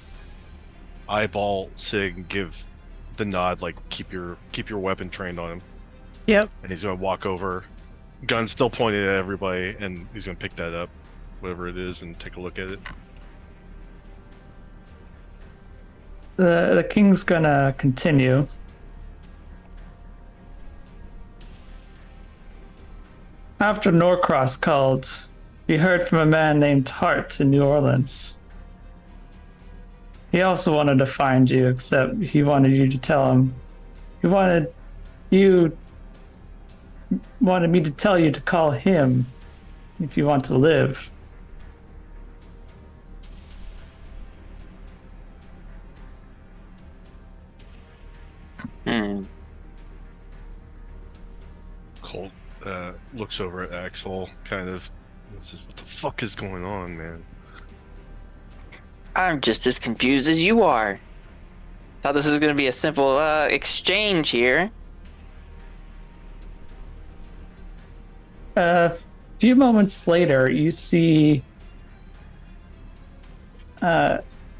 eyeball Sig and give the nod, like keep your weapon trained on him. Yep. And he's gonna walk over, gun still pointed at everybody, and he's gonna pick that up, whatever it is, and take a look at it. The king's gonna continue. After Norcross called, he heard from a man named Hart in New Orleans. He also wanted to find you, except he wanted you to tell him. You wanted me to tell you to call him if you want to live. Hmm. Colt looks over at Axel, kind of. Says, "What the fuck is going on, man?" I'm just as confused as you are. Thought this was going to be a simple exchange here. A few moments later, you see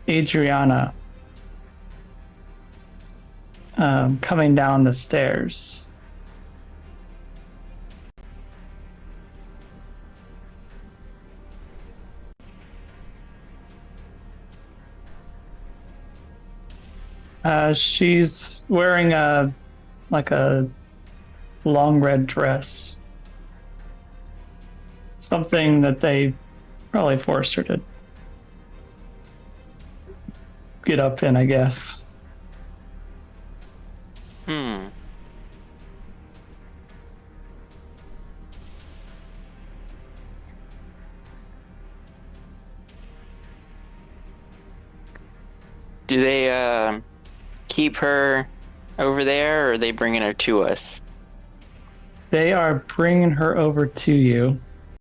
Adriana coming down the stairs. She's wearing a long red dress. Something that they probably forced her to get up in, I guess. Hmm. Do they keep her over there, or are they bringing her to us? They are bringing her over to you.